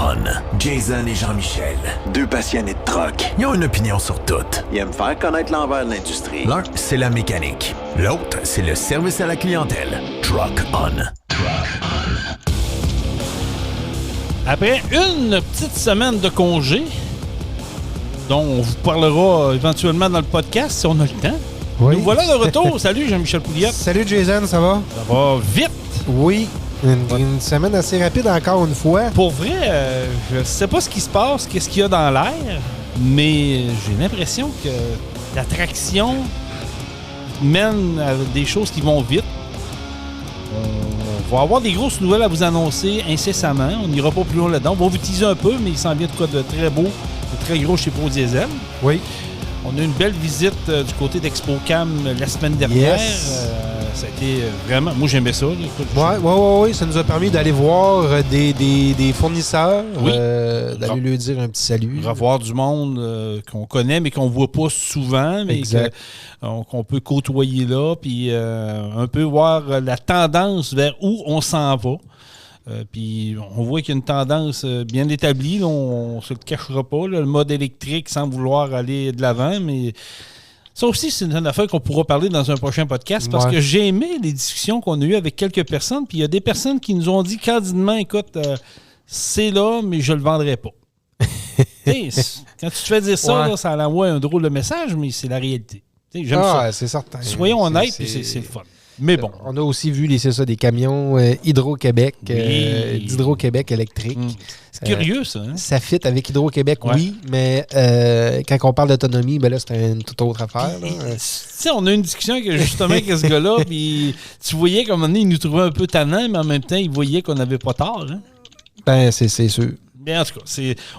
On. Jason et Jean-Michel, deux passionnés de truck. Ils ont une opinion sur tout. Ils aiment faire connaître l'envers de l'industrie. L'un, c'est la mécanique. L'autre, c'est le service à la clientèle. Truck On. Après une petite semaine de congé, dont on vous parlera éventuellement dans le podcast si on a le temps. Oui. Nous voilà de retour. Salut Jean-Michel Pouliot. Salut Jason, ça va? Ça va vite. Oui, une semaine assez rapide encore une fois. Pour vrai, je sais pas ce qui se passe, qu'est-ce qu'il y a dans l'air, mais j'ai l'impression que l'attraction mène à des choses qui vont vite. On va avoir des grosses nouvelles à vous annoncer incessamment. On n'ira pas plus loin là-dedans. On va vous teaser un peu, mais il s'en vient de quoi de très beau, de très gros chez Pro Diesel. Oui. On a eu une belle visite du côté d'ExpoCam la semaine dernière. Yes. Ça a été vraiment... Moi, j'aimais ça. Oui. Ça nous a permis d'aller voir des fournisseurs, Oui. d'aller leur dire un petit salut. Revoir du monde qu'on connaît, mais qu'on ne voit pas souvent, mais qu'on peut côtoyer là, puis un peu voir la tendance vers où on s'en va. Puis on voit qu'il y a une tendance bien établie, là, on ne se le cachera pas. Là, le mode électrique sans vouloir aller de l'avant, mais ça aussi, c'est une affaire qu'on pourra parler dans un prochain podcast parce que j'ai aimé les discussions qu'on a eues avec quelques personnes. Puis il y a des personnes qui nous ont dit candidement, écoute, c'est là, mais je le vendrai pas. Quand tu te fais dire ça, là, ça envoie un drôle de message, mais c'est la réalité. J'aime ça. C'est certain. Soyons honnêtes, puis c'est le fun. Mais bon. On a aussi vu des camions Hydro-Québec, d'Hydro-Québec électrique. C'est curieux, ça. Hein? Ça fit avec Hydro-Québec, oui, mais quand on parle d'autonomie, ben là, c'est une toute autre affaire. Tu sais, on a eu une discussion justement avec ce gars-là, puis tu voyais qu'à un moment donné, il nous trouvait un peu tannant, mais en même temps, il voyait qu'on n'avait pas tort. Hein? Ben, c'est sûr. Bien, en tout cas,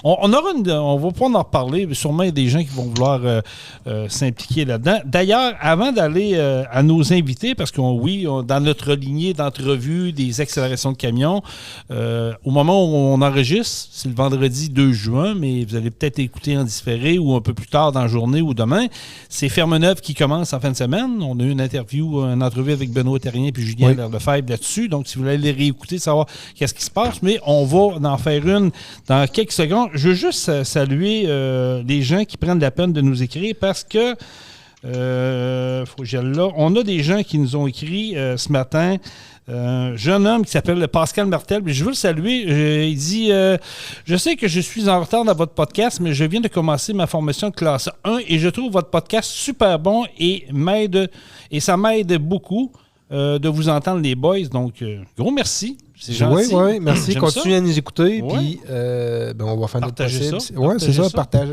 on va pouvoir en reparler, mais sûrement il y a des gens qui vont vouloir s'impliquer là-dedans. D'ailleurs, avant d'aller à nos invités, parce que dans notre lignée d'entrevues des accélérations de camions, au moment où on enregistre, c'est le vendredi 2 juin, mais vous allez peut-être écouter en différé ou un peu plus tard dans la journée ou demain, c'est Ferme-Neuve qui commence en fin de semaine. On a eu une entrevue avec Benoît Terrien puis Julien Lefebvre là-dessus. Donc, si vous voulez les réécouter, savoir qu'est-ce qui se passe, mais on va en faire une dans quelques secondes. Je veux juste saluer les gens qui prennent la peine de nous écrire parce que faut que j'aille là. On a des gens qui nous ont écrit ce matin. Un jeune homme qui s'appelle Pascal Martel. Je veux le saluer. Il dit je sais que je suis en retard dans votre podcast, mais je viens de commencer ma formation de classe 1 et je trouve votre podcast super bon et ça m'aide beaucoup de vous entendre, les boys. Donc, gros merci. C'est gentil. Oui, merci. J'aime Continue à nous écouter. Ouais. Puis, on va faire notre possible. Oui, c'est ça.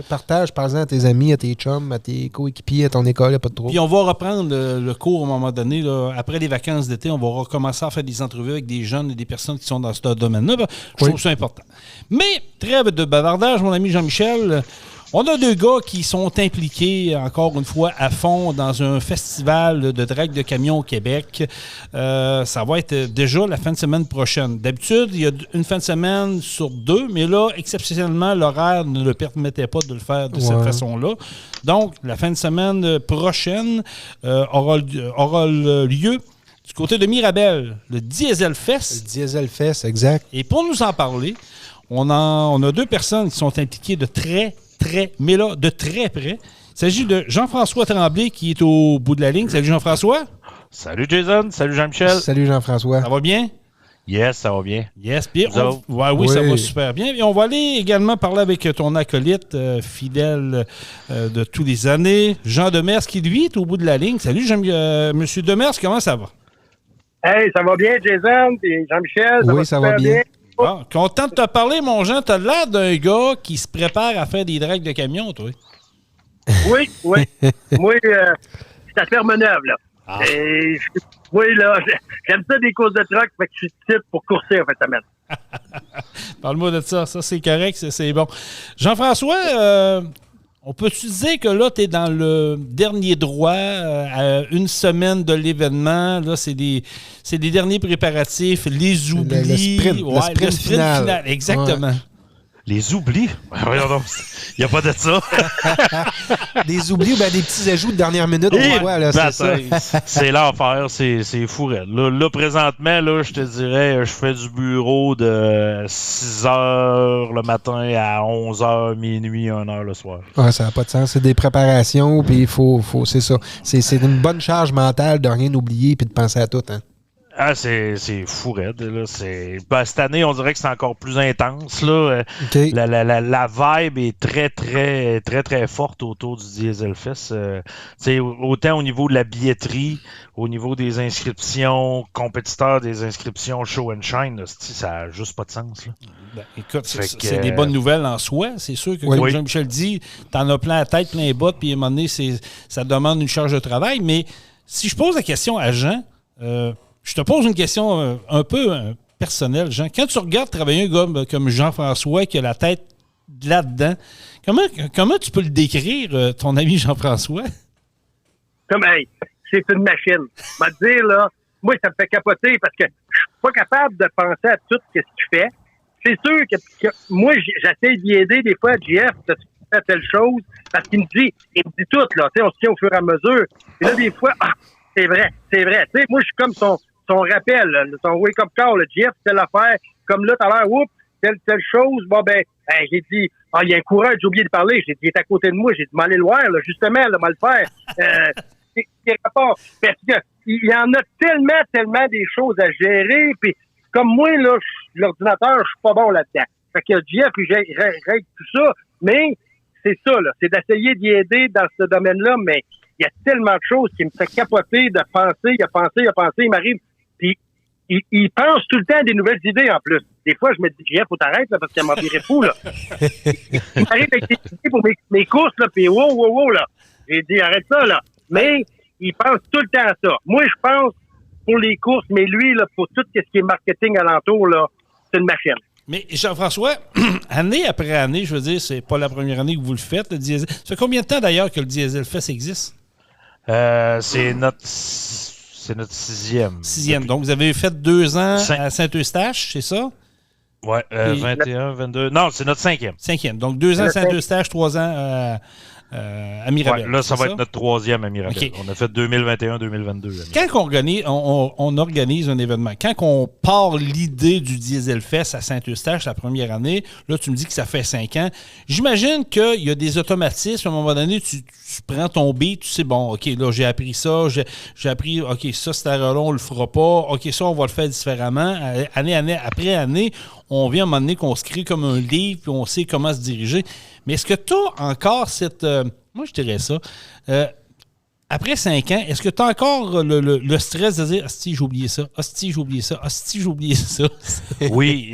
Partage, par-en à tes amis, à tes chums, à tes coéquipiers, à ton école, il n'y a pas de trop. Puis on va reprendre le cours à un moment donné. Là, après les vacances d'été, on va recommencer à faire des entrevues avec des jeunes et des personnes qui sont dans ce domaine-là. Je trouve ça important. Mais, trêve de bavardage, mon ami Jean-Michel. On a deux gars qui sont impliqués, encore une fois, à fond dans un festival de drague de camions au Québec. Ça va être déjà la fin de semaine prochaine. D'habitude, il y a une fin de semaine sur 2, mais là, exceptionnellement, l'horaire ne le permettait pas de le faire de cette façon-là. Donc, la fin de semaine prochaine aura lieu du côté de Mirabel, le Diesel Fest. Le Diesel Fest, exact. Et pour nous en parler, on a deux personnes qui sont impliquées de très près. Il s'agit de Jean-François Tremblay qui est au bout de la ligne. Salut Jean-François. Salut Jason, salut Jean-Michel. Salut Jean-François. Ça va bien? Yes, ça va bien. Yes, bien. Oui, ça va super bien. Et on va aller également parler avec ton acolyte fidèle de tous les années, Jean Demers, qui lui est au bout de la ligne. Salut Monsieur Demers, comment ça va? Hey, ça va bien Jason et Jean-Michel? Ça va bien. Bon, content de te parler, mon Jean. T'as l'air d'un gars qui se prépare à faire des dragues de camion, toi. Oui. Moi, c'est à Ferme-Neuve, là. Ah. Oui, là, j'aime ça des courses de truck, fait que je suis titre pour courser en fin de semaine. Parle-moi de ça. Ça, c'est correct, c'est bon. Jean-François, on peut-tu dire que là, tu es dans le dernier droit, à une semaine de l'événement? Là, c'est les derniers préparatifs, les oublis. Le sprint final. Exactement. Les oublis? Voyons donc, il n'y a pas de ça. Des oublis ou ben, des petits ajouts de dernière minute, on voit, là, c'est ça. C'est l'enfer, c'est fou raide. Là, présentement, là, je te dirais, je fais du bureau de 6 heures le matin à 11 heures, minuit, 1 heure le soir. Ouais, ça n'a pas de sens. C'est des préparations, puis il faut c'est ça. C'est une bonne charge mentale de rien oublier puis de penser à tout, hein. Ah, c'est fou raide, là. Cette année, on dirait que c'est encore plus intense, là. Okay. La vibe est très, très, très, très forte autour du Diesel Fest. Autant au niveau de la billetterie, au niveau des inscriptions, compétiteurs des inscriptions Show and Shine, là, ça n'a juste pas de sens, là. Ben, écoute, c'est des bonnes nouvelles en soi. C'est sûr que, oui, comme Jean-Michel dit, t'en as plein la tête, plein les bottes, puis à un moment donné, ça demande une charge de travail. Mais si je pose la question à Jean, je te pose une question un peu personnelle, Jean. Quand tu regardes travailler un gars comme Jean-François qui a la tête là-dedans, comment tu peux le décrire, ton ami Jean-François? Comme, hey, c'est une machine. Je vais te dire, là, moi, ça me fait capoter parce que je suis pas capable de penser à tout ce qu'il fait. C'est sûr que moi, j'essaie d'y aider des fois à JF, de faire telle chose, parce qu'il me dit tout, là, tu sais, on se tient au fur et à mesure. Et là, des fois, c'est vrai. Tu sais, moi, je suis comme son rappel, là, son wake-up call, le JF, telle affaire, comme là, tout à l'heure, oups, telle chose, bon, j'ai dit, il y a un coureur, j'ai oublié de parler, j'ai dit, il est à côté de moi, j'ai dit, m'aller le voir, là, justement, là, m'en le faire. C'est rapport, parce que il y en a tellement des choses à gérer, puis comme moi, là, l'ordinateur, je suis pas bon là-dedans. Fait que JF, puis règle tout ça, mais c'est ça, là, c'est d'essayer d'y aider dans ce domaine-là, mais il y a tellement de choses qui me fait capoter de penser, il m'arrive, puis il pense tout le temps à des nouvelles idées en plus. Des fois, je me dis, JF, faut t'arrêter, là, parce qu'il m'en virait fou, là. Il m'arrive avec des idées pour mes courses, là, puis wow, là. J'ai dit, arrête ça, là. Mais il pense tout le temps à ça. Moi, je pense pour les courses, mais lui, là, pour tout ce qui est marketing alentour, là, c'est une machine. Mais Jean-François, année après année, je veux dire, c'est pas la première année que vous le faites, le Diesel. Ça fait combien de temps d'ailleurs que le Diesel Fest existe? C'est notre 6e. 6e. Donc, vous avez fait 2 ans à Saint-Eustache, c'est ça? Oui, 21, 22. Non, c'est notre 5e. 5e. Donc, 2 ans à Saint-Eustache, 3 ans à Mirabel. Ouais, là, ça va être notre 3e à Mirabel. Okay. On a fait 2021-2022. Quand on organise un événement, quand on part l'idée du Diesel Fest à Saint-Eustache la première année, là, tu me dis que ça fait 5 ans. J'imagine qu'il y a des automatismes. À un moment donné, tu prends ton beat, tu sais, bon, OK, là, j'ai appris ça, j'ai appris, OK, ça, cette erreur-là, on le fera pas. OK, ça, on va le faire différemment. Année après année, on vient à un moment donné qu'on se crée comme un livre, puis on sait comment se diriger. Mais est-ce que tu as encore cette... moi, je dirais ça. Après 5 ans, est-ce que tu as encore le stress de dire « Asti, j'ai oublié ça. Asti, j'ai oublié ça. Asti, j'ai oublié ça. » Oui,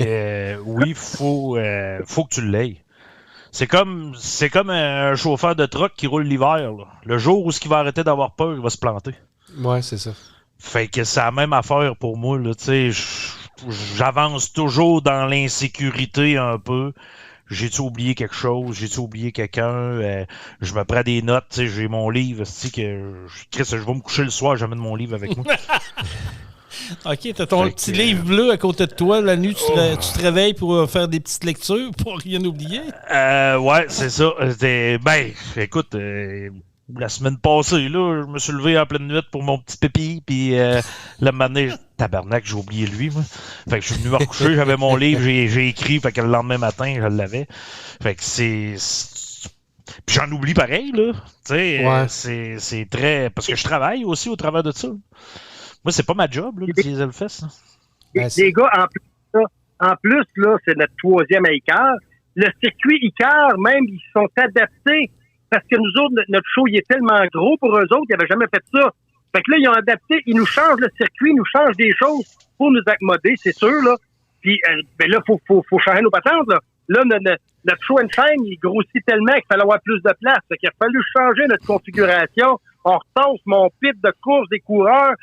faut que tu l'aies. C'est comme un chauffeur de truck qui roule l'hiver, là. Le jour où il va arrêter d'avoir peur, il va se planter. Ouais, c'est ça. Fait que c'est la même affaire pour moi, là. Tu sais, j'avance toujours dans l'insécurité un peu. J'ai-tu oublié quelque chose? J'ai-tu oublié quelqu'un? Je me prends des notes, tu sais, j'ai mon livre, Chris, je vais me coucher le soir, j'amène mon livre avec moi. OK, t'as ton petit livre bleu à côté de toi. La nuit, tu te réveilles pour faire des petites lectures pour rien oublier? Ouais, c'est ça. Écoute, la semaine passée, là, je me suis levé en pleine nuit pour mon petit pépi, puis le matin, tabarnak, j'ai oublié lui, moi. Fait que je suis venu me recoucher, j'avais mon livre, j'ai écrit, fait que le lendemain matin, je l'avais. Fait que puis j'en oublie pareil, là. Tu sais, ouais. c'est très... Parce que je travaille aussi au travers de ça. Moi, c'est pas ma job, là, le Diesel Fest. Les gars, en plus, là, c'est notre 3e à Icar. Le circuit Icar, même, ils sont adaptés parce que nous autres, notre show, il est tellement gros pour eux autres, ils n'avaient jamais fait ça. Fait que là, ils ont adapté, ils nous changent le circuit, ils nous changent des choses pour nous accommoder, c'est sûr, là. Puis, là, faut changer nos patentes, là. Là, notre show and shine, il grossit tellement qu'il fallait avoir plus de place. Fait qu'il a fallu changer notre configuration. On repense mon pit de course des coureurs.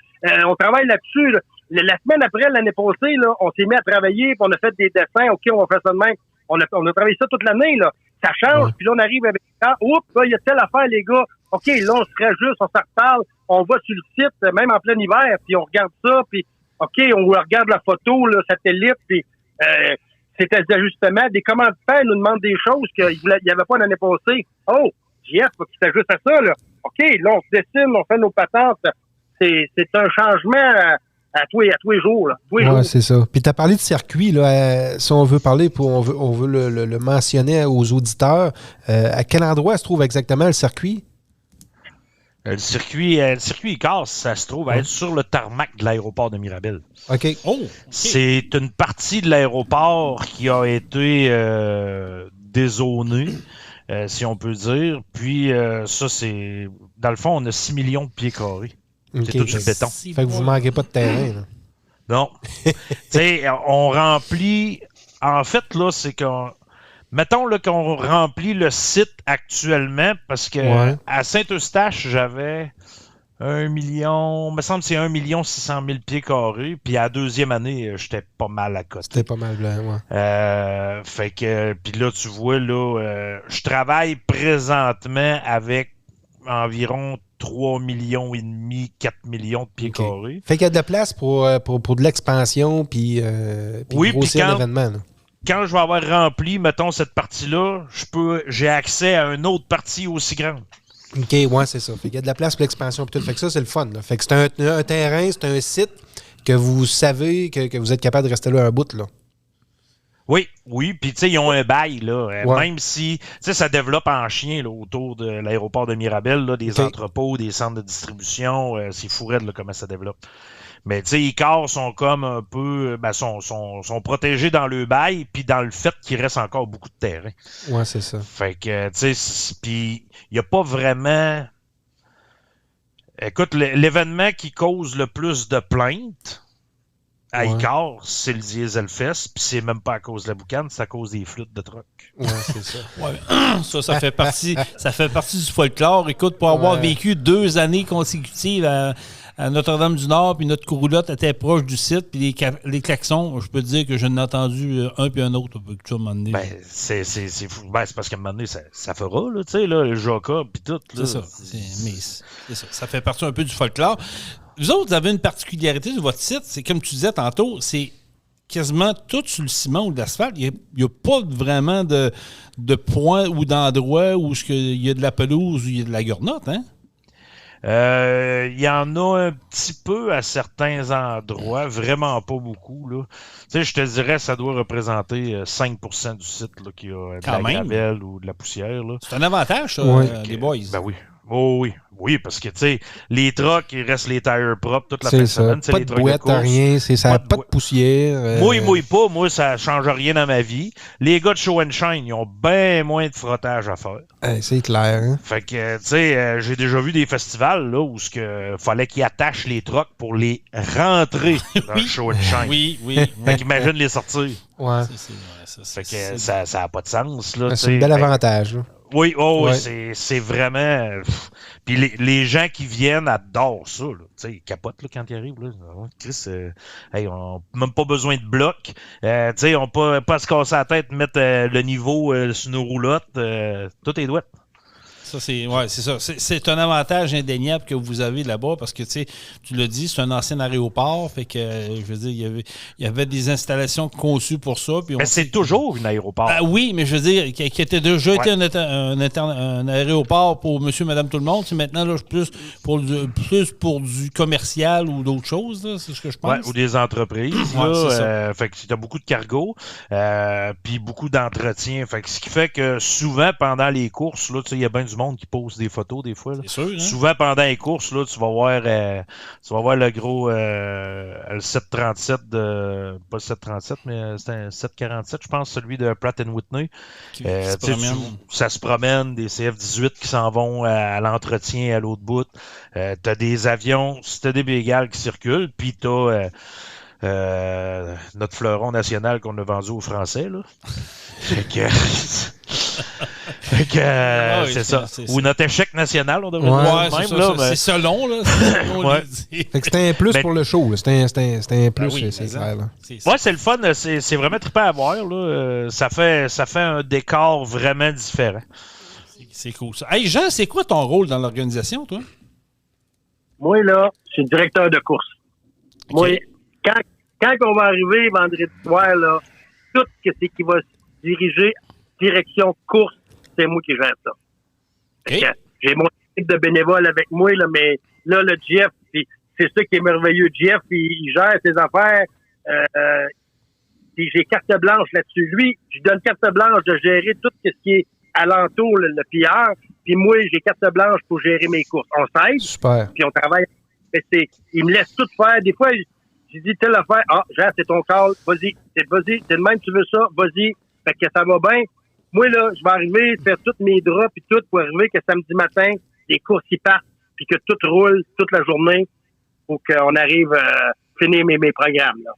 On travaille là-dessus, là. La semaine après, l'année passée, là, on s'est mis à travailler, puis on a fait des dessins. OK, on va faire ça de même. On a travaillé ça toute l'année, là. Ça change, puis là, on arrive avec oups, il y a telle affaire, les gars. OK, là, on se réajuste, on s'en reparle. On va sur le site, même en plein hiver, puis on regarde ça, puis OK, on regarde la photo, là, satellite, puis c'était des ajustements. Des commanditaires nous demandent des choses qu'il n'y avait pas l'année passée. Oh, JF, faut qu'il s'ajuste à ça, là. OK, là, on se dessine, on fait nos patentes. C'est un changement à tous les jours, là. Oui, c'est ça. Puis tu as parlé de circuit, là. Si on veut parler, on veut le mentionner aux auditeurs. À quel endroit se trouve exactement le circuit? Le circuit Icar, ça se trouve à être sur le tarmac de l'aéroport de Mirabel. OK. Oh, OK. C'est une partie de l'aéroport qui a été dézonée, si on peut dire. Puis ça, c'est... Dans le fond, on a 6 millions de pieds carrés. OK. C'est tout du béton. Fait que vous ne manquez pas de terrain, là. Non. Tu sais, on remplit... En fait, là, c'est qu'on... Mettons là, qu'on remplit le site actuellement, parce que à Saint-Eustache, j'avais 1 million... me semble que c'est 1 600 000 pieds carrés. Puis à la deuxième année, j'étais pas mal à côté. C'était pas mal blanc, ouais. Fait que... Puis là, tu vois, là, je travaille présentement avec environ 3 millions et demi, 4 millions de pieds carrés. Fait qu'il y a de la place pour de l'expansion puis grossir l'événement. Là. Quand je vais avoir rempli, mettons, cette partie-là, j'ai accès à une autre partie aussi grande. OK, ouais, c'est ça. Fait qu'il y a de la place pour l'expansion et tout. Fait que ça, c'est le fun. Là. Fait que c'est un terrain, c'est un site que vous savez que vous êtes capable de rester là un bout, là. Oui. Puis, tu sais, ils ont un bail, là. Même si, tu sais, ça développe en chien, là, autour de l'aéroport de Mirabel, là, des entrepôts, des centres de distribution. C'est fou raide, là, comment ça développe. Mais, tu sais, Icar sont comme un peu, sont protégés dans le bail, puis dans le fait qu'il reste encore beaucoup de terrain. Ouais, c'est ça. Fait que, tu sais, puis, il n'y a pas vraiment... Écoute, l'événement qui cause le plus de plaintes à Icar, c'est le Diesel Fest, puis c'est même pas à cause de la boucane, c'est à cause des flûtes de truck. Ouais, c'est ça. Ça fait partie du folklore. Écoute, pour avoir vécu 2 années consécutives à Notre-Dame-du-Nord, puis notre couroulotte était proche du site, puis les klaxons, je peux te dire que je n'ai entendu un puis un autre. À un moment donné. C'est fou. C'est parce qu'à un moment donné, ça fera, là, tu sais, le Joca, puis tout. Là. C'est ça. C'est ça. Ça fait partie un peu du folklore. Vous autres, vous avez une particularité sur votre site, c'est comme tu disais tantôt, c'est quasiment tout sur le ciment ou l'asphalte. Il n'y a pas vraiment de points ou d'endroits où il y a de la pelouse ou il y a de la garnotte, hein? Il y en a un petit peu à certains endroits, vraiment pas beaucoup, là. Tu sais, je te dirais, ça doit représenter 5% du site là, qui a de la gravelle ou de la poussière, là. C'est un avantage, ça, les boys. Ben oui. Oh oui. Oui, parce que, tu sais, les trucks, il reste les tires propres toute la fin de semaine. Pas de boîte, rien. Ça n'a pas de poussière. Mouille pas. Moi, ça change rien dans ma vie. Les gars de Show and Shine, ils ont bien moins de frottage à faire. C'est clair. Hein? Fait que, tu sais, j'ai déjà vu des festivals là, où fallait qu'ils attachent les trucks pour les rentrer dans le Show and Shine. Oui. Fait qu'imagine les sortir. Ouais. Fait que ça n'a pas de sens. Là, c'est un bel avantage. Là. Oui, c'est vraiment... Puis les gens qui viennent adorent ça. Tu sais, ils capotent là, quand ils arrivent. Là. Chris, on n'a même pas besoin de bloc. Tu sais, on n'a pas à se casser la tête, mettre le niveau sur nos roulottes. Tout est douette. Ça, c'est ça. C'est un avantage indéniable que vous avez là-bas parce que, tu sais, tu l'as dit, c'est un ancien aéroport. Fait que, je veux dire, il y avait des installations conçues pour ça. Puis c'est toujours un aéroport. Oui, mais je veux dire, qui était déjà été un aéroport pour monsieur, madame, tout le monde. C'est maintenant là, plus pour du commercial ou d'autres choses. Là, c'est ce que je pense. Ou des entreprises. Fait que tu as beaucoup de cargo puis beaucoup d'entretien. Fait que ce qui fait que souvent, pendant les courses, là, il y a bien du monde qui pose des photos des fois. Là. C'est sûr, hein? Souvent, pendant les courses, là, tu vas voir le gros le 737 de... Pas le 737, mais c'est un 747, je pense, celui de Pratt & Whitney. Ça se promène, des CF-18 qui s'en vont à l'entretien à l'autre bout. T'as des avions, c'était des bégales qui circulent, puis t'as notre fleuron national qu'on a vendu aux Français, là. C'est ça. Ou notre échec national, on devrait dire même. Là, c'est selon, là. Fait que c'était un plus pour le show. C'était un plus, c'est clair. C'est le fun. C'est vraiment trippant à voir. Là. Ça fait un décor vraiment différent. C'est cool, ça. Hey, Jean, c'est quoi ton rôle dans l'organisation, toi? Moi, là, je suis directeur de course. Okay. Moi, quand on va arriver vendredi soir, là, tout ce qui va se diriger direction course, c'est moi qui gère ça. Okay. J'ai mon équipe de bénévoles avec moi, là, mais là, le Jeff, c'est ça qui est merveilleux. Jeff, il gère ses affaires. Puis j'ai carte blanche là-dessus. Lui, je donne carte blanche de gérer tout ce qui est alentour, le pilleur. Puis moi, j'ai carte blanche pour gérer mes courses. On s'aide. Super. Puis on travaille. Mais il me laisse tout faire. Des fois, j'ai dit telle affaire. Ah, Jean, c'est ton call. Vas-y. C'est de même, tu veux ça. Vas-y. Fait que ça va bien. Moi, là, je vais arriver, faire tous mes draps puis tout pour arriver que samedi matin, les courses y partent puis que tout roule toute la journée pour qu'on arrive à finir mes programmes, là.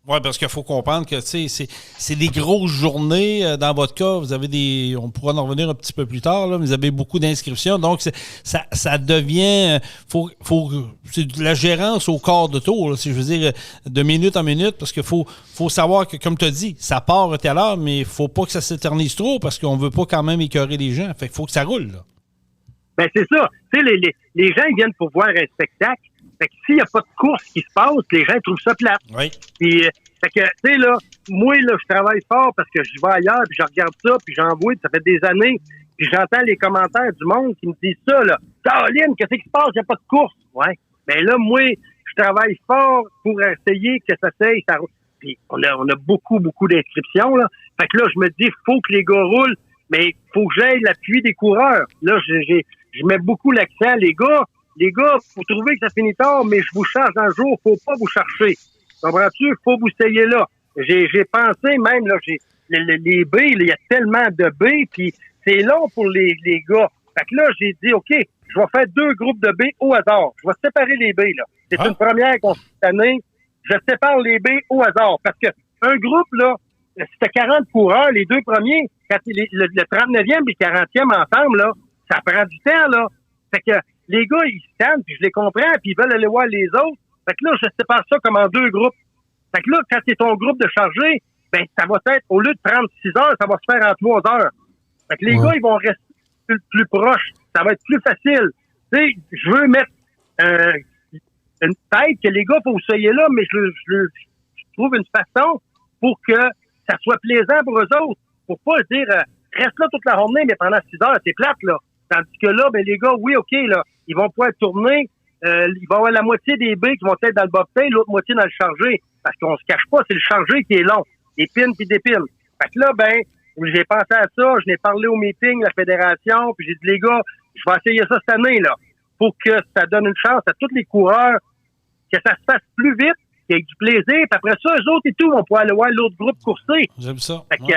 Oui, parce qu'il faut comprendre que c'est des grosses journées. Dans votre cas, vous avez on pourra en revenir un petit peu plus tard, là, mais vous avez beaucoup d'inscriptions. Donc, ça devient. C'est de la gérance au quart de tour, là, si je veux dire, de minute en minute, parce qu'il faut savoir que, comme tu as dit, ça part à telle heure, mais il ne faut pas que ça s'éternise trop parce qu'on ne veut pas quand même écœurer les gens. Fait qu'il faut que ça roule, là. Ben, c'est ça. Tu sais, les gens ils viennent pour voir un spectacle. Fait que s'il n'y a pas de course qui se passe, les gens trouvent ça plate. Oui. Puis, fait que, tu sais, là, moi, là, je travaille fort parce que je vais ailleurs, puis je regarde ça, puis j'envoie, ça fait des années, puis j'entends les commentaires du monde qui me disent ça, là. Caroline, qu'est-ce qui se passe? Il n'y a pas de course. Ouais. Mais là, moi, je travaille fort pour essayer que ça s'aille. Puis, on a beaucoup d'inscriptions, là. Fait que là, je me dis, faut que les gars roulent, mais faut que j'aille l'appui des coureurs. Là, je mets beaucoup l'accent, les gars, faut trouver que ça finit tard, mais je vous charge un jour, faut pas vous chercher. Comprends-tu? Faut vous essayer là. J'ai pensé même, là, les baies, il y a tellement de baies, puis c'est long pour les gars. Fait que là, j'ai dit, OK, je vais faire 2 groupes de baies au hasard. Je vais séparer les baies, là. C'est une première qu'on fait cette année. Je sépare les baies au hasard. Parce que un groupe, là, c'était 40 coureurs, les 2 premiers, quand le 39e et le 40e ensemble, là, ça prend du temps, là. Fait que les gars, ils se tannent, puis je les comprends, puis ils veulent aller voir les autres. Fait que là, je sépare ça comme en 2 groupes. Fait que là, quand c'est ton groupe de chargé, ben, ça va être, au lieu de 36 heures, ça va se faire en 3 heures. Fait que les gars, ils vont rester plus proches. Ça va être plus facile. Tu sais, je veux mettre une tête que les gars, faut vous soyez là, mais je trouve une façon pour que ça soit plaisant pour eux autres. Pour pas dire, reste là toute la journée, mais pendant 6 heures, c'est plate, là. Tandis que là, ben, les gars, oui, OK, là, ils vont pouvoir tourner. Il va y avoir la moitié des baies qui vont être dans le bobtail, l'autre moitié dans le chargé. Parce qu'on se cache pas, c'est le chargé qui est long. Des pins puis des pins. Fait que là, ben, j'ai pensé à ça, je n'ai parlé au meeting, la fédération, puis j'ai dit, les gars, je vais essayer ça cette année, là, pour que ça donne une chance à tous les coureurs, que ça se fasse plus vite, qu'il y ait du plaisir, puis après ça, eux autres et tout, on pourra aller voir l'autre groupe courser. J'aime ça. Fait que,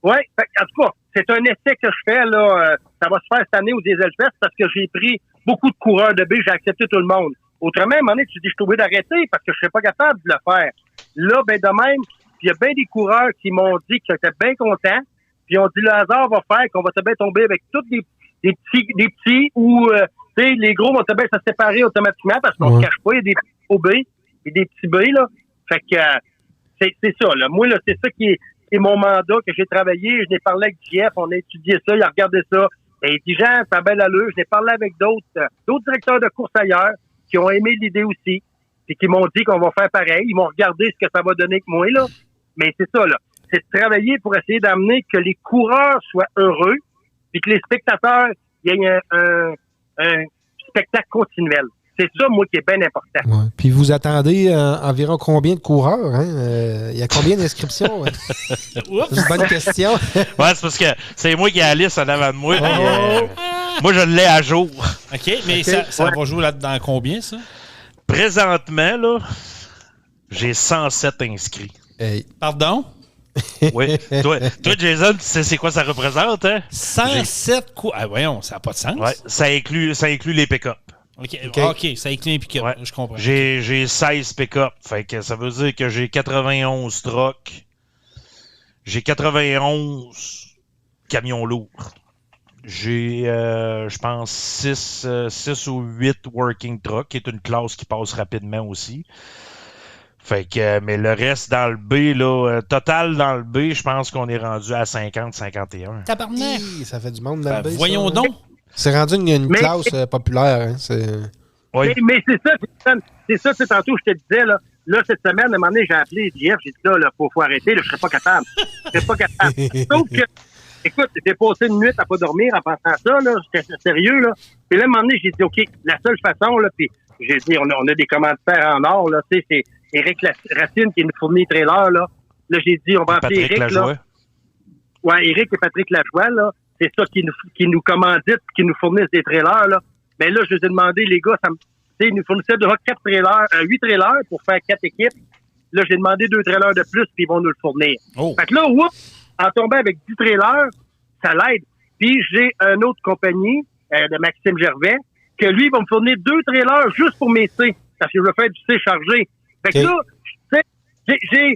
en tout cas, c'est un essai que je fais, là, ça va se faire cette année au Dieselfest parce que j'ai pris beaucoup de coureurs de baies, j'ai accepté tout le monde. Autrement, à un moment donné, tu dis, je suis obligé d'arrêter parce que je serais pas capable de le faire. Là, ben, de même, il y a bien des coureurs qui m'ont dit qu'ils étaient bien contents, puis on dit, le hasard va faire qu'on va te bien tomber avec tous des petits ou, tu sais, les gros vont te bien se séparer automatiquement parce qu'on se cache pas, il y a des petits gros baies et des petits baies, là. Fait que, c'est ça, là. Moi, là, c'est ça qui est mon mandat que j'ai travaillé. Je n'ai parlé avec Jeff, on a étudié ça, il a regardé ça. Et il dit, Jean, ça a belle allure. Je n'ai parlé avec d'autres directeurs de course ailleurs qui ont aimé l'idée aussi, et qui m'ont dit qu'on va faire pareil. Ils m'ont regardé ce que ça va donner avec moi, là. Mais c'est ça, là. C'est de travailler pour essayer d'amener que les coureurs soient heureux, puis que les spectateurs, il y ait un spectacle continuel. C'est ça, moi, qui est bien important. Ouais. Puis vous attendez environ combien de coureurs? Hein? Il y a combien d'inscriptions? C'est une bonne question. Ouais, c'est parce que c'est moi qui ai la liste en avant de moi. Moi, je l'ai à jour. OK, mais ça va jouer là-dedans combien, ça? Présentement, là, j'ai 107 inscrits. Hey. Pardon? Oui. Toi, Jason, tu sais c'est quoi ça représente, hein? 107 coups. Ah, voyons, ça n'a pas de sens. Ouais, ça inclut les pick-up. OK, ça inclut les pick-up. Ouais. Je comprends. J'ai 16 pick-up. Fait que ça veut dire que j'ai 91 trucks. J'ai 91 camions lourds. J'ai, je pense, 6 ou 8 working trucks, qui est une classe qui passe rapidement aussi. Fait que, mais le reste dans le B, là, total dans le B, je pense qu'on est rendu à 50-51. Tabarnak! Ça fait du monde dans le B. Voyons donc! C'est rendu une classe populaire. Hein, oui. Mais c'est ça, c'est tantôt, je te disais, là, Là, cette semaine, à un moment donné, j'ai appelé Jeff, j'ai dit là, faut arrêter, là, je serais pas capable. Je serais pas capable. Sauf que, écoute, j'ai passé une nuit à pas dormir en pensant à ça, là, j'étais sérieux, là. Puis là, à un moment donné, j'ai dit, OK, la seule façon, là, puis j'ai dit, on a des commanditaires en or, là, tu sais, c'est Éric Racine qui nous fournit les trailers, là. Là, j'ai dit, on va appeler Patrick Éric, Lajoie. là. Ouais, Éric et Patrick Lajoie, là. C'est ça qui nous commanditent, qui nous fournissent des trailers, là. Mais là, je les ai demandé, les gars, ils nous fournissaient déjà 8 trailers pour faire 4 équipes. Là, j'ai demandé 2 trailers de plus, puis ils vont nous le fournir. Oh. Fait que là, en tombant avec 10 trailers, ça l'aide. Puis j'ai une autre compagnie de Maxime Gervais, que lui, il va me fournir 2 trailers juste pour mes C, parce que je veux faire du C chargé. Fait que là, tu sais,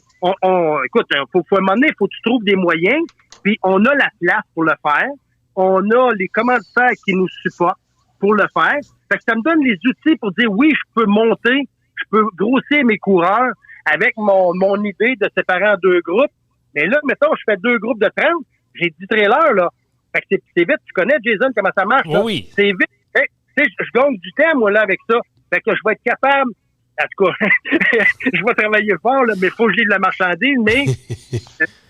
écoute, faut à un moment donné, faut que tu trouves des moyens, puis on a la place pour le faire. On a les commanditaires qui nous supportent pour le faire. Fait que ça me donne les outils pour dire oui, je peux monter, je peux grossir mes coureurs avec mon idée de séparer en 2 groupes. Mais là, mettons, je fais 2 groupes de 30, j'ai 10 trailers, là. Fait que c'est vite. Tu connais, Jason, comment ça marche, là? Oui. C'est vite. Hey, tu sais, je gagne du temps, moi, là, avec ça. Fait que je vais être capable, en tout cas, je vais travailler fort, là, mais il faut que j'ai de la marchandise, mais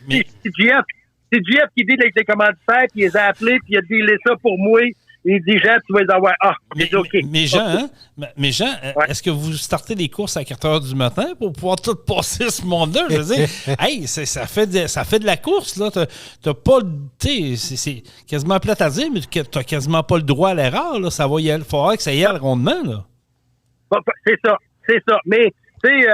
c'est GF qui dit avec des commanditaires, puis il les a appelés, puis il a dealé ça pour moi. Il dit, Jean, tu vas les avoir. Ah, c'est OK. Mais Jean, est-ce que vous startez les courses à 4 heures du matin pour pouvoir tout passer ce monde-là? Je veux dire, hey, ça fait de la course, là. T'as pas, tu sais, c'est quasiment plate à dire, mais t'as quasiment pas le droit à l'erreur, là. Ça va y aller, faudra que ça y aille rondement, là. C'est ça. Mais, tu sais,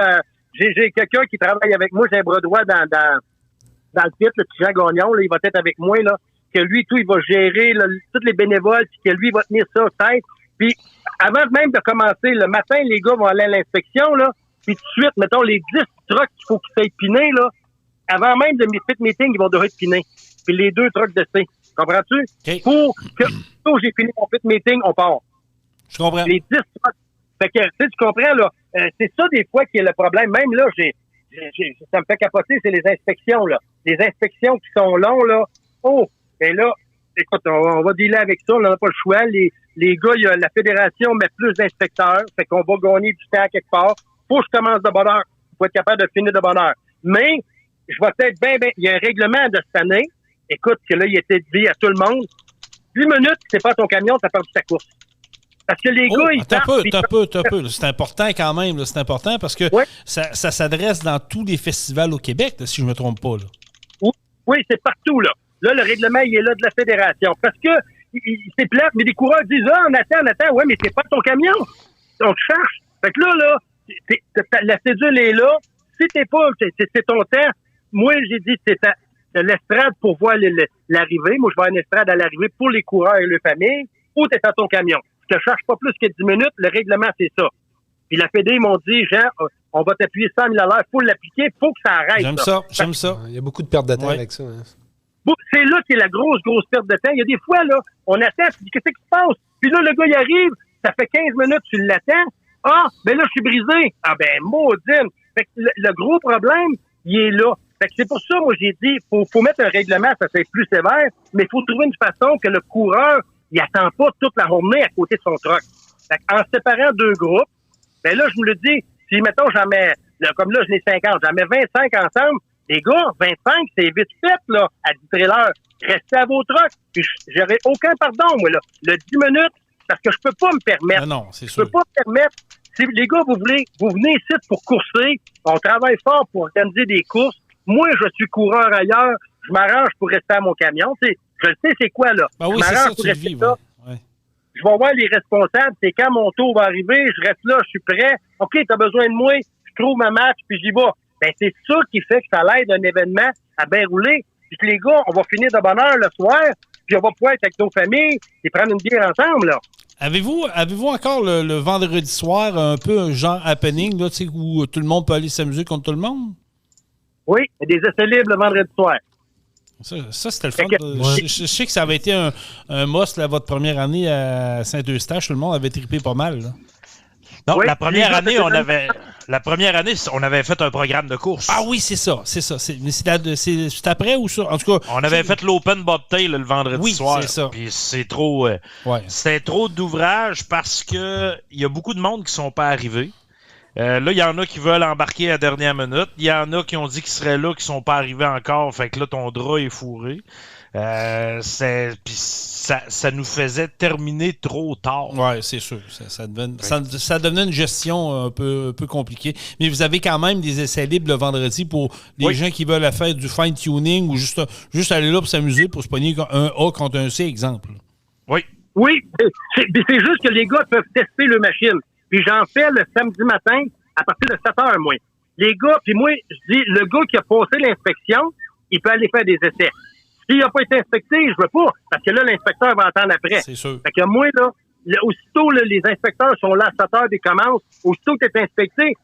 j'ai quelqu'un qui travaille avec moi, j'ai un bras droit dans le pit, le petit Jean Gagnon, là, il va être avec moi, là. Que lui, il va gérer là, tous les bénévoles, puis que lui, il va tenir ça tête. Puis, avant même de commencer, le matin, les gars vont aller à l'inspection, là, puis tout de suite, mettons, les 10 trucks qu'il faut qu'ils soient pinés, là, avant même de mes pit meetings, ils vont devoir être pinés. Puis les 2 trucks de C. Comprends-tu? Okay. Pour que, j'ai fini mon pit meeting, on part. Je comprends. Les 10 trucks. Fait que, tu comprends, là, c'est ça, des fois, qui est le problème. Même là, ça me fait capoter, c'est les inspections, là. Les inspections qui sont longues, là. Oh! Et là, écoute, on va dealer avec ça, on n'a pas le choix. Les gars, la fédération met plus d'inspecteurs, fait qu'on va gagner du temps quelque part. Faut que je commence de bonne heure. Faut être capable de finir de bonne heure. Mais, je vais peut-être bien, il y a un règlement de cette année. Écoute, que là, il était dit à tout le monde. 10 minutes, c'est pas ton camion, t'as perdu ta course. Parce que les gars, ils T'as peu. C'est important quand même, là. C'est important parce que ça s'adresse dans tous les festivals au Québec, là, si je me trompe pas, là. Oui, c'est partout, là. Là, le règlement, il est là de la fédération. Parce que c'est plate, mais les coureurs disent « Ah, on attend. » Ouais, mais c'est pas ton camion. On te cherche. Fait que là, la cédule est là. Si t'es pas, c'est ton temps. Moi, j'ai dit, c'est l'estrade pour voir l'arrivée. Moi, je vais à une estrade à l'arrivée pour les coureurs et leurs familles. Ou t'es à ton camion. Je te cherche pas plus que 10 minutes. Le règlement, c'est ça. Puis la Fédé, ils m'ont dit, Jean, on va t'appuyer 100 000 $. Il faut l'appliquer. Il faut que ça arrête. J'aime ça. Il y a beaucoup de perte de temps avec ça. Hein. C'est là qu'il y a la grosse perte de temps. Il y a des fois, là, on attend, tu dis, qu'est-ce qui se passe? Puis là, le gars, il arrive, ça fait 15 minutes, tu l'attends. Ah, ben là, je suis brisé. Ah, ben, maudine. Fait que le gros problème, il est là. Fait que c'est pour ça, moi, j'ai dit, faut mettre un règlement, ça fait plus sévère, mais il faut trouver une façon que le coureur, il attend pas toute la journée à côté de son truck. Fait en séparant 2 groupes, ben là, je me le dis, si, mettons, j'en mets, là, comme là, je n'ai 50, j'en mets 25 ensemble. Les gars, 25, c'est vite fait, là, à 10 trailers. Restez à vos trucks. Puis j'aurais aucun pardon, moi, là. Le 10 minutes, parce que je peux pas me permettre. Non, c'est sûr. Je sûr. peux pas me permettre. Si les gars, vous venez ici pour courser. On travaille fort pour organiser des courses. Moi, je suis coureur ailleurs. Je m'arrange pour rester à mon camion. Je le sais, c'est quoi, là. Ben oui, je c'est m'arrange ça, pour tu le rester vis. là. Ouais. Je vais voir les responsables. C'est quand mon tour va arriver. Je reste là, je suis prêt. OK, t'as besoin de moi. Je trouve ma match, puis j'y vais. Ben, c'est ça qui fait que ça l'aide un événement à bien rouler. Puis que les gars, on va finir de bonne heure le soir, puis on va pouvoir être avec nos familles et prendre une bière ensemble, là. Avez-vous encore le vendredi soir un peu un genre happening, là, où tout le monde peut aller s'amuser contre tout le monde? Oui, il y a des essais libres le vendredi soir. Ça c'était le fun. Je sais que ça avait été un must, là, votre première année à Saint-Eustache. Tout le monde avait trippé pas mal, là. Non, oui, la première année, on avait fait un programme de course. Ah oui, c'est ça. Mais c'est après ou ça? En tout cas, on avait fait l'Open Bobtail le vendredi soir. C'est ça. Puis c'est trop... C'était trop d'ouvrage parce que il y a beaucoup de monde qui sont pas arrivés. Là, il y en a qui veulent embarquer à la dernière minute. Il y en a qui ont dit qu'ils seraient là, qui sont pas arrivés encore. Fait que là, ton drap est fourré. Puis ça nous faisait terminer trop tard. Oui, c'est sûr. Ça devenait une gestion un peu compliquée. Mais vous avez quand même des essais libres le vendredi pour les gens qui veulent faire du fine-tuning ou juste aller là pour s'amuser, pour se pogner un A contre un C, exemple. Oui. Oui, c'est juste que les gars peuvent tester le machine. Puis j'en fais le samedi matin à partir de 7 heures, moi. Les gars, puis moi, je dis, le gars qui a passé l'inspection, il peut aller faire des essais. S'il n'a pas été inspecté, je veux pas, parce que là, l'inspecteur va attendre après. C'est sûr. Fait que moi, là, aussitôt, là, les inspecteurs sont là à 7 heures des commences, aussitôt que tu es inspecté,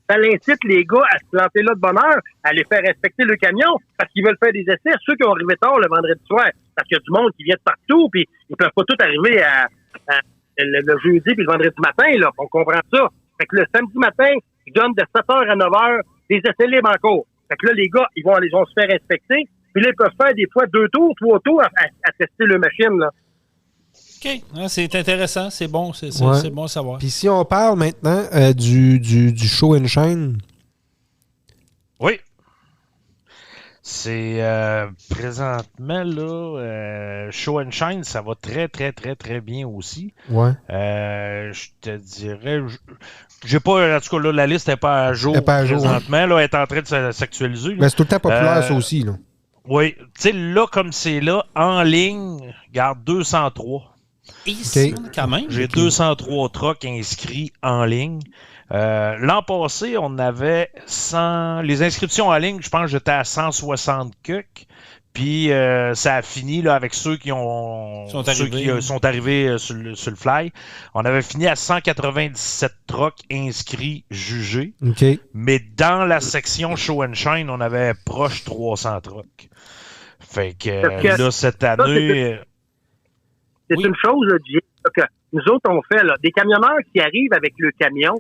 ça incite les gars à se planter là de bonne heure, à aller faire inspecter le camion, parce qu'ils veulent faire des essais, ceux qui ont arrivé tard le vendredi soir, parce qu'il y a du monde qui vient de partout, puis ils peuvent pas tous arriver le jeudi puis le vendredi matin, là, on comprend ça. Fait que le samedi matin, ils donnent de 7h à 9h des essais libres encore. Fait que là, les gars, ils vont se faire inspecter, puis là, ils peuvent faire des fois 2 tours, 3 tours à tester le machine, là. OK. C'est intéressant. C'est bon. C'est bon à savoir. Puis si on parle maintenant du show and shine. Oui. C'est présentement, là, Show and Shine, ça va très, très, très, très bien aussi. Ouais. Je te dirais... J'ai pas... En tout cas, là, la liste n'est pas à jour présentement. Ouais. Là, elle est en train de s'actualiser. Mais c'est tout le temps populaire, ça aussi, là. Oui. Tu sais, là, comme c'est là, en ligne, garde 203. Okay. Quand même. J'ai 203 trucks inscrits en ligne. L'an passé, on avait 100... Les inscriptions en ligne, je pense que j'étais à 160 cucs. Puis ça a fini là, avec ceux qui sont arrivés sur le fly. On avait fini à 197 trucks inscrits, jugés. Okay. Mais dans la section Show and Shine, on avait proche 300 trucks. Fait que là, cette année... C'est une chose, là, que nous autres, on fait là, des camionneurs qui arrivent avec le camion,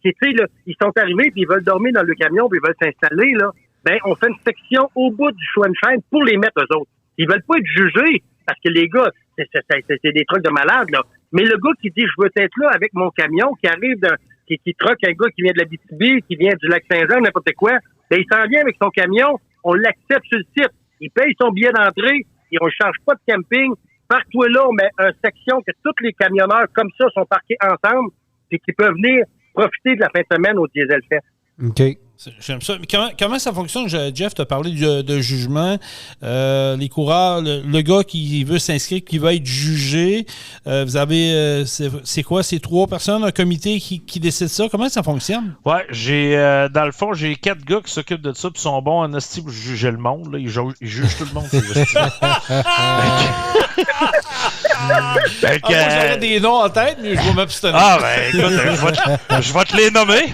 qui, tu sais, là, ils sont arrivés puis ils veulent dormir dans le camion puis ils veulent s'installer, là. Ben, on fait une section au bout du show and shine pour les mettre eux autres. Ils veulent pas être jugés parce que les gars, c'est des trucs de malades, là. Mais le gars qui dit, je veux être là avec mon camion, qui arrive qui truck un gars qui vient de la BTB, qui vient du Lac-Saint-Jean, n'importe quoi, ben, il s'en vient avec son camion, on l'accepte sur le site. Il paye son billet d'entrée, et on ne charge pas de camping. Partout là, on met une section que tous les camionneurs comme ça sont parqués ensemble et qui peuvent venir profiter de la fin de semaine au Diesel Fest. OK. J'aime ça. Mais comment ça fonctionne, Jeff? Tu as parlé de jugement. Les coureurs, le gars qui veut s'inscrire, qui va être jugé, vous avez, c'est quoi? C'est 3 personnes, un comité qui décide ça? Comment ça fonctionne? Ouais, dans le fond, j'ai 4 gars qui s'occupent de ça, puis sont bons en esti pour juger le monde. Là. Ils jugent tout le monde. Moi, j'aurais des noms en tête, mais je vais m'abstenir. Ah, ben écoute, je vais te les nommer.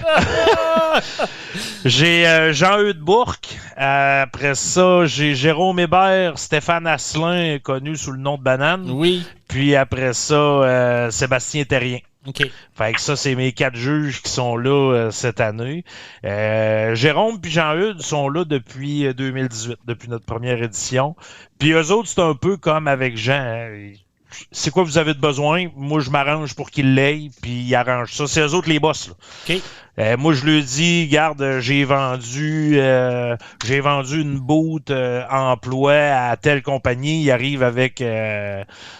J'ai Jean-Eudes Bourque. Après ça, j'ai Jérôme Hébert, Stéphane Asselin, connu sous le nom de Banane. Oui. Puis après ça, Sébastien Terrien. OK. Fait que ça, c'est mes 4 juges qui sont là cette année. Jérôme puis Jean-Eudes sont là depuis 2018, depuis notre première édition. Puis eux autres, c'est un peu comme avec Jean. Hein. C'est quoi vous avez de besoin? Moi, je m'arrange pour qu'ils l'aient, puis ils arrangent ça. C'est eux autres les boss, là. OK. Moi, je lui dis, regarde, j'ai vendu une boot emploi à telle compagnie. Il arrive avec, tu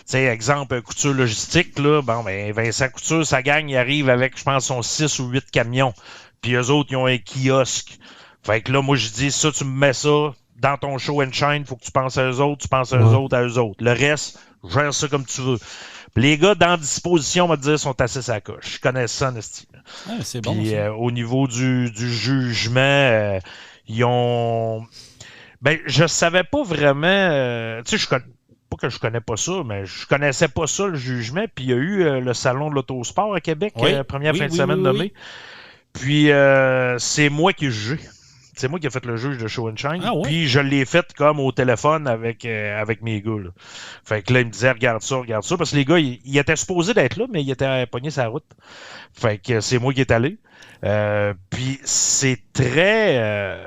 sais, exemple, Couture Logistique, là. Bon, ben, Vincent Couture, sa gang, il arrive avec, je pense, son 6 ou 8 camions. Puis eux autres, ils ont un kiosque. Fait que là, moi, je dis, ça, tu me mets ça dans ton show and shine. Faut que tu penses à eux autres, tu penses à eux autres, à eux autres. Le reste, gère ça comme tu veux. Les gars dans disposition, on va te dire, sont assez sa coche. Je connais ça, Nasty. Ah, c'est bon. Puis au niveau du jugement, ils ont... Ben, je savais pas vraiment... tu sais, pas que je connais pas ça, mais je connaissais pas ça, le jugement. Puis il y a eu le Salon de l'Autosport à Québec, première fin de semaine nommée. Puis c'est moi qui ai jugé. C'est moi qui ai fait le juge de Show and Shine. Ah ouais? Puis je l'ai fait comme au téléphone avec mes gars. Là. Fait que là, ils me disaient regarde ça. Parce que les gars, ils étaient supposés d'être là, mais ils étaient pognés sur la route. Fait que c'est moi qui est allé. Puis c'est très...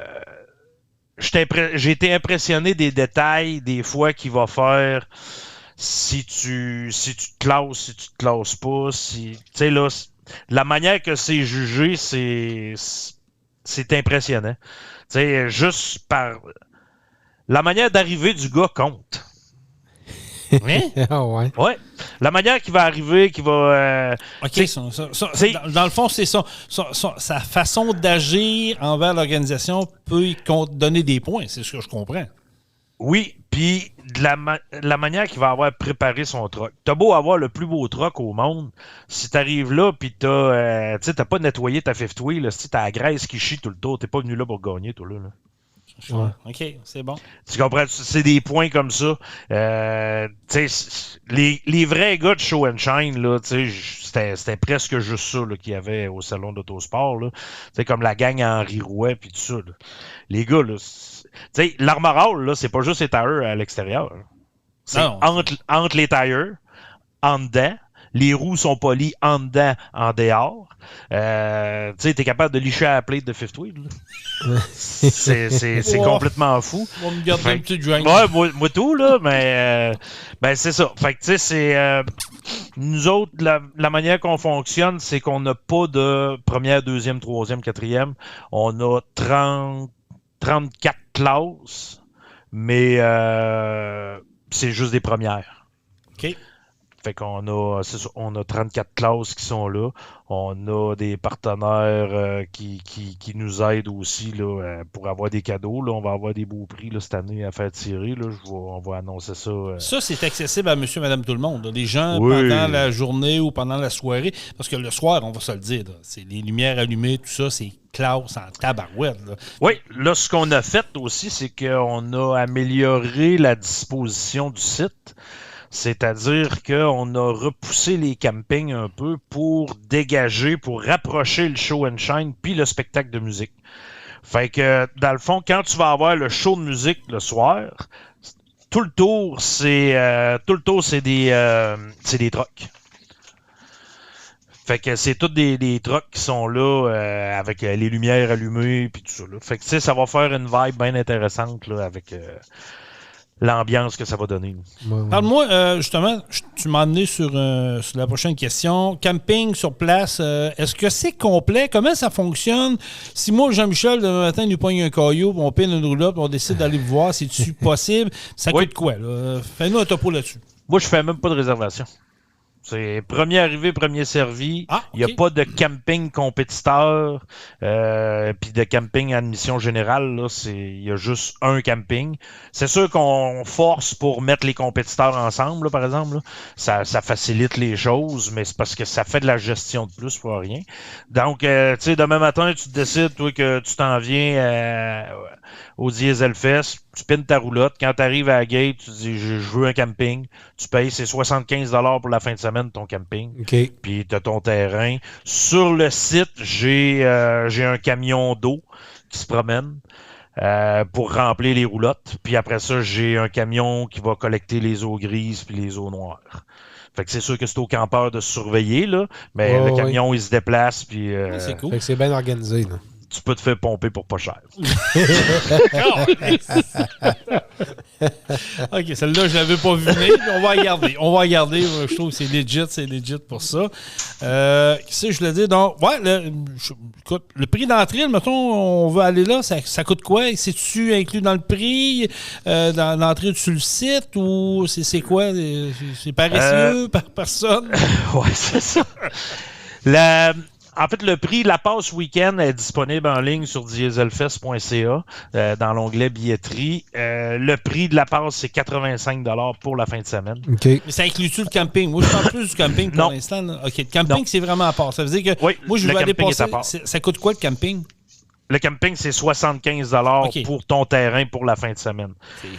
j'ai été impressionné des détails, des fois, qu'il va faire si tu te classes, si tu te classes pas. Tu sais, là... la manière que c'est jugé, c'est impressionnant. Tu sais, juste par la manière d'arriver du gars compte. Hein? Ah ouais. Ouais. La manière qu'il va arriver, qu'il va... OK, c'est- dans le fond, c'est sa façon d'agir envers l'organisation peut y donner des points, c'est ce que je comprends. Oui, puis de la manière qu'il va avoir préparé son truck. T'as beau avoir le plus beau truck au monde, si t'arrives là puis t'as pas nettoyé ta fifth wheel, si t'as la graisse qui chie tout le tour, t'es pas venu là pour gagner, toi là. Ouais. OK, c'est bon. Tu comprends? C'est des points comme ça. Les vrais gars de Show and Shine, là, c'était presque juste ça là, qu'il y avait au salon d'Autosport. Là. Comme la gang à Henri Rouet puis tout ça. Là. Les gars, là, l'Armorall, là, c'est pas juste les tires à l'extérieur. C'est Non, entre les tires, en dedans. Les roues sont polies en dedans, en dehors. T'es capable de licher à la plate de fifth wheel. Là. C'est Oh. complètement fou. On va me garder un petit drink. Ouais, moi tout, là, mais c'est ça. Fait que, tu sais, c'est... nous autres, la manière qu'on fonctionne, c'est qu'on n'a pas de première, deuxième, troisième, quatrième. On a 34 classes, mais c'est juste des premières. OK. Fait qu'on a, c'est ça, on a 34 classes qui sont là. On a des partenaires qui nous aident aussi là, pour avoir des cadeaux. Là, on va avoir des beaux prix là, cette année à faire tirer. Là. On va annoncer ça. Ça, c'est accessible à monsieur, madame, tout le monde. Les gens, Oui. pendant la journée ou pendant la soirée, parce que le soir, on va se le dire, là, c'est les lumières allumées, tout ça, c'est classe en tabarouette. Là. Oui, là, ce qu'on a fait aussi, c'est qu'on a amélioré la disposition du site. C'est-à-dire qu'on a repoussé les campings un peu pour dégager, pour rapprocher le show and shine puis le spectacle de musique. Fait que, dans le fond, quand tu vas avoir le show de musique le soir, tout le tour, c'est des trucks. Fait que c'est tous des trucks qui sont là avec les lumières allumées puis tout ça. Là. Fait que, tu sais, ça va faire une vibe bien intéressante là, avec... l'ambiance que ça va donner. Ouais. Parle-moi, justement, tu m'as amené sur la prochaine question. Camping sur place, est-ce que c'est complet? Comment ça fonctionne? Si moi, Jean-Michel, demain matin, nous pogne un caillou, on pine une roulotte, puis on décide d'aller vous voir, c'est-tu possible? Ça coûte quoi? Là? Fais-nous un topo là-dessus. Moi, je fais même pas de réservation. C'est premier arrivé, premier servi. Ah, Il n'y a pas de camping compétiteur puis de camping à admission générale. Là, il y a juste un camping. C'est sûr qu'on force pour mettre les compétiteurs ensemble, là, par exemple. Là. Ça facilite les choses, mais c'est parce que ça fait de la gestion de plus pour rien. Donc, tu sais, demain matin, tu te décides, toi, que tu t'en viens au Diesel Fest, tu pines ta roulotte. Quand tu arrives à la gate, tu dis je veux un camping. Tu payes, c'est 75$ pour la fin de semaine de ton camping. OK. Puis tu as ton terrain. Sur le site, j'ai un camion d'eau qui se promène pour remplir les roulottes. Puis après ça, j'ai un camion qui va collecter les eaux grises puis les eaux noires. Fait que c'est sûr que c'est au campeur de se surveiller, là, mais le camion, il se déplace. Puis, C'est cool. Fait que c'est bien organisé. Là. tu peux te faire pomper pour pas cher. OK, celle-là, je l'avais pas vu venir, mais on va regarder. On va regarder. Je trouve que c'est legit pour ça. Qu'est-ce que je voulais dire? Donc, ouais, écoute, le prix d'entrée, mettons, on veut aller là, ça coûte quoi? C'est-tu inclus dans le prix, dans l'entrée sur le site, ou c'est quoi? C'est paresseux par personne? Ouais, c'est ça. En fait, le prix, la passe week-end est disponible en ligne sur dieselfest.ca dans l'onglet billetterie. Le prix de la passe, c'est 85$ pour la fin de semaine. OK. Mais ça inclut-tu le camping? Moi, je parle plus du camping pour Non. l'instant. Là. OK, le camping, Non. c'est vraiment à part. Ça veut dire que Oui, moi, je le veux aller camping est à passer. part. Ça coûte quoi le camping? Le camping, c'est 75$ OK. pour ton terrain pour la fin de semaine.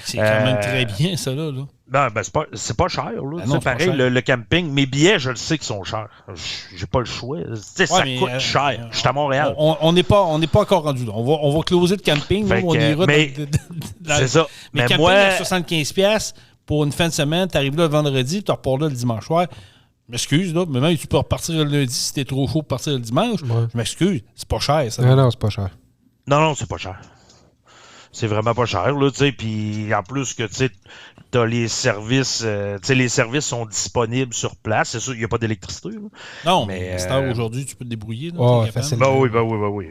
C'est quand même très bien, ça, là. Non, ben c'est pas cher, là. Ben non, C'est c'est pas pareil, cher. le camping. Mes billets, je le sais qu'ils sont chers. J'ai pas le choix. Tu sais, ça mais, coûte cher. Je suis à Montréal. On n'est pas encore rendu là. On va closer le camping. Fait Nous, on que, ira mais c'est ça. Mais Mais camping moi, à 75$ pour une fin de semaine, tu arrives là le vendredi, tu repars là le dimanche soir. Je m'excuse, là, mais même tu peux repartir le lundi si t'es trop chaud pour partir le dimanche. Ouais. Je m'excuse, c'est pas cher, ça. Non, c'est pas cher. non, c'est pas cher. C'est vraiment pas cher, là, tu sais. Puis en plus que, tu sais, T'as les services, les services sont disponibles sur place. C'est sûr, il n'y a pas d'électricité. Là. Non, Mais, mais aujourd'hui, tu peux te débrouiller. Là, Oh, t'es capable. facilement. Ben oui.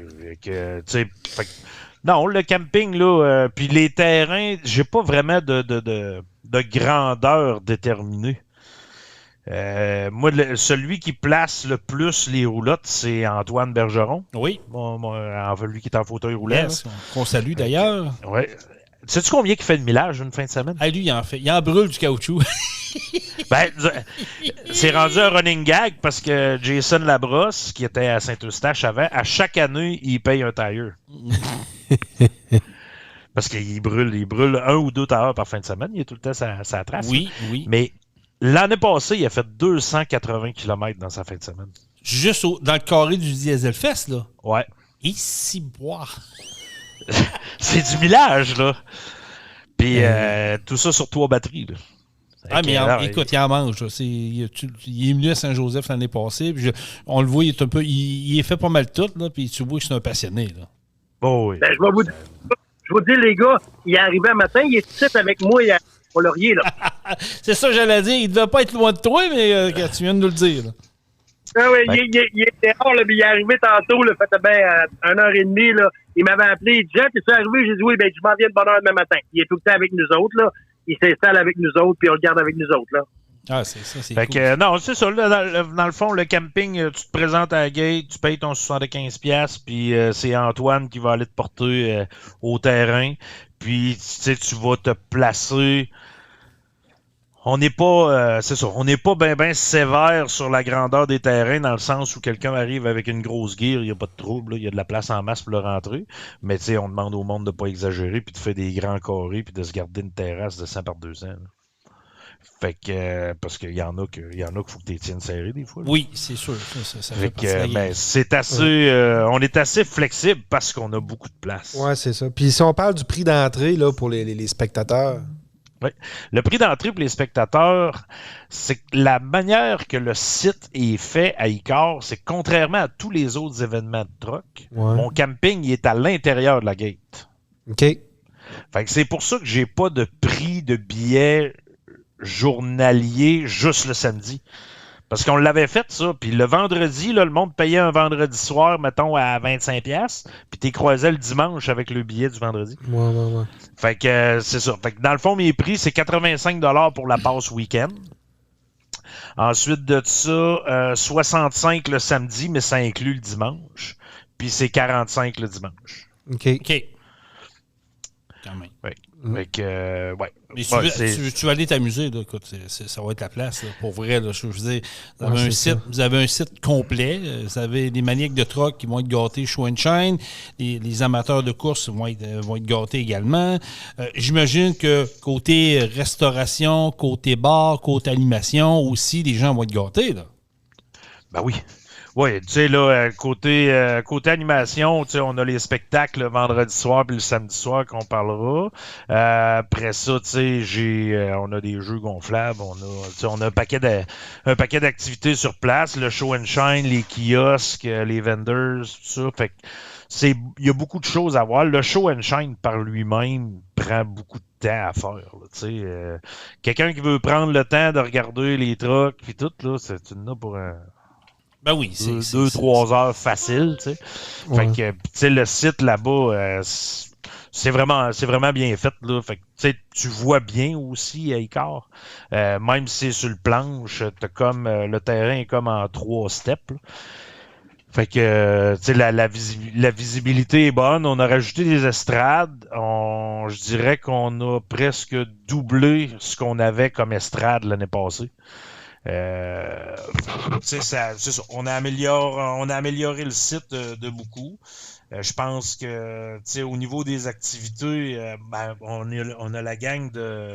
Non, le camping, là, puis les terrains, j'ai pas vraiment de grandeur déterminée. Moi, celui qui place le plus les roulottes, c'est Antoine Bergeron. Oui. Lui qui est en fauteuil roulant. Yes, qu'on salue d'ailleurs. Ouais. Sais-tu combien il fait de millage une fin de semaine? Ah, lui, il en fait. Il en brûle du caoutchouc. Ben, c'est rendu un running gag parce que Jason Labrosse, qui était à Saint-Eustache avant, à chaque année, il paye un tailleur. Parce qu'il brûle 1 ou 2 tailleurs par fin de semaine. Il est tout le temps sa trace. Oui. Mais l'année passée, il a fait 280 km dans sa fin de semaine. Juste dans le carré du Dieselfest, là. Ouais. Ici, boire. C'est du millage, là. Puis tout ça sur 3 batteries, là. Ah, mais écoute, il en mange. Là. Il est venu à Saint-Joseph l'année passée. Puis on le voit, il est un peu. Il est fait pas mal tout, là. Puis tu vois que c'est un passionné, là. Oh, oui. Ben, je vais vous dire, les gars, il est arrivé un matin, il est ici avec moi au Laurier, là. C'est ça que j'allais dire. Il devait pas être loin de toi, mais tu viens de nous le dire, là. Ah oui, il était hors, là, mais il est arrivé tantôt, là, fait bien 1h30, là. Il m'avait appelé, il dit, Jean, t'es-tu arrivé? J'ai dit, oui, ben, je m'en viens de bonne heure demain matin. Il est tout le temps avec nous autres, là. Il s'installe avec nous autres, puis on le garde avec nous autres, là. Ah, c'est ça, c'est Fait cool. que, non, c'est ça. Là, dans le fond, le camping, tu te présentes à la gate, tu payes ton 75$, puis c'est Antoine qui va aller te porter au terrain. Puis, tu vas te placer. On n'est pas, c'est ça, on n'est pas ben sévère sur la grandeur des terrains dans le sens où quelqu'un arrive avec une grosse gear, il n'y a pas de trouble, il y a de la place en masse pour le rentrer. Mais tu sais, on demande au monde de ne pas exagérer, puis de faire des grands carrés, puis de se garder une terrasse de 100 par 200. Là. Fait que, parce qu'il y en a qu'il faut que tu les tiennes serrées des fois. Là. Oui, c'est sûr. Ça fait Fait partie de la que, game. c'est assez, on est assez flexible parce qu'on a beaucoup de place. Ouais, c'est ça. Puis si on parle du prix d'entrée là, pour les spectateurs. Oui. Le prix d'entrée pour les spectateurs, c'est la manière que le site est fait à Icare, c'est contrairement à tous les autres événements de truck, mon camping il est à l'intérieur de la gate. OK. Fait que c'est pour ça que j'ai pas de prix de billet journalier juste le samedi. Parce qu'on l'avait fait, ça. Puis le vendredi, là, le monde payait un vendredi soir, mettons, à 25$. Puis t'es croisé le dimanche avec le billet du vendredi. Ouais. Fait que c'est ça. Fait que dans le fond, mes prix, c'est 85$ pour la passe week-end. Ensuite de ça, 65$ le samedi, mais ça inclut le dimanche. Puis c'est 45$ le dimanche. OK. Quand même. Oui. Fait que, ouais. Mais Ouais, tu vas aller t'amuser, là. Écoute, ça va être la place, là, pour vrai. Là, je veux dire, vous avez un site complet. Vous avez des maniaques de truck qui vont être gâtés show and shine. Les amateurs de course vont être gâtés également. J'imagine que côté restauration, côté bar, côté animation aussi, les gens vont être gâtés, là. Ben oui. Oui, tu sais, là, côté animation, tu sais, on a les spectacles le vendredi soir puis le samedi soir qu'on parlera. Après ça, tu sais, on a des jeux gonflables, on a un paquet d'activités sur place, le show and shine, les kiosques, les vendors, tout ça. Fait que il y a beaucoup de choses à voir. Le show and shine par lui-même prend beaucoup de temps à faire. Quelqu'un qui veut prendre le temps de regarder les trucks puis tout, là, tu en as pour un... Ben oui, 2-3 heures facile, tu sais. Ouais. Fait que, tu sais, le site là-bas, c'est vraiment bien fait, là. Fait que, tu sais, tu vois bien aussi à Icare. Même si c'est sur le planche, t'as comme, le terrain est comme en 3 steps, là. Fait que, tu sais, la visibilité est bonne. On a rajouté des estrades. Je dirais qu'on a presque doublé ce qu'on avait comme estrade l'année passée. C'est ça. On a amélioré le site de beaucoup. Je pense que au niveau des activités, on a la gang de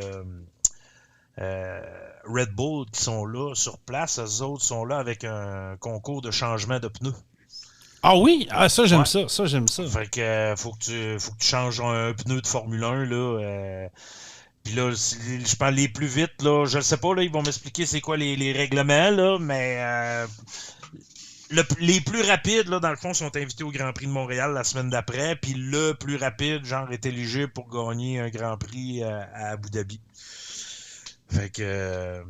Red Bull qui sont là sur place. Eux autres sont là avec un concours de changement de pneus. Ah oui? Ah, ça, j'aime ça. Ça, j'aime ça. Fait que faut que tu changes un pneu de Formule 1 là. Puis là, je pense les plus vite, là, je ne sais pas, là, ils vont m'expliquer c'est quoi les règlements, là, mais les plus rapides, là, dans le fond, sont invités au Grand Prix de Montréal la semaine d'après, puis le plus rapide, genre, est éligible pour gagner un Grand Prix à Abu Dhabi. Fait que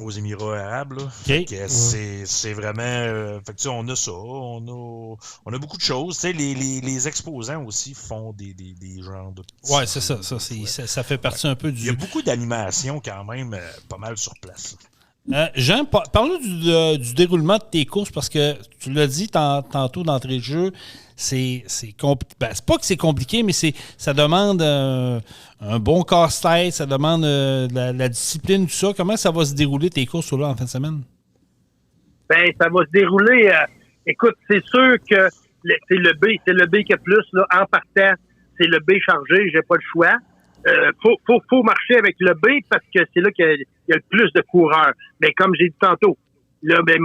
aux Émirats arabes, là. OK. Fait que c'est vraiment... fait que tu sais, on a ça. On a beaucoup de choses. Tu sais, les exposants aussi font des genres de... Ouais, c'est ça. Ça fait partie un peu du... Il y a beaucoup d'animations quand même pas mal sur place. Jean, parle-nous du déroulement de tes courses, parce que tu l'as dit tantôt d'entrée de jeu, c'est pas que c'est compliqué, mais ça demande un bon casse-tête, ça demande la discipline, tout ça. Comment ça va se dérouler tes courses là en fin de semaine? Ben, ça va se dérouler. Écoute, c'est sûr que c'est le B qui est plus, là, en partant, c'est le B chargé, j'ai pas le choix. Faut marcher avec le B parce que c'est là qu'il y a le plus de coureurs. Mais comme j'ai dit tantôt, là, ben,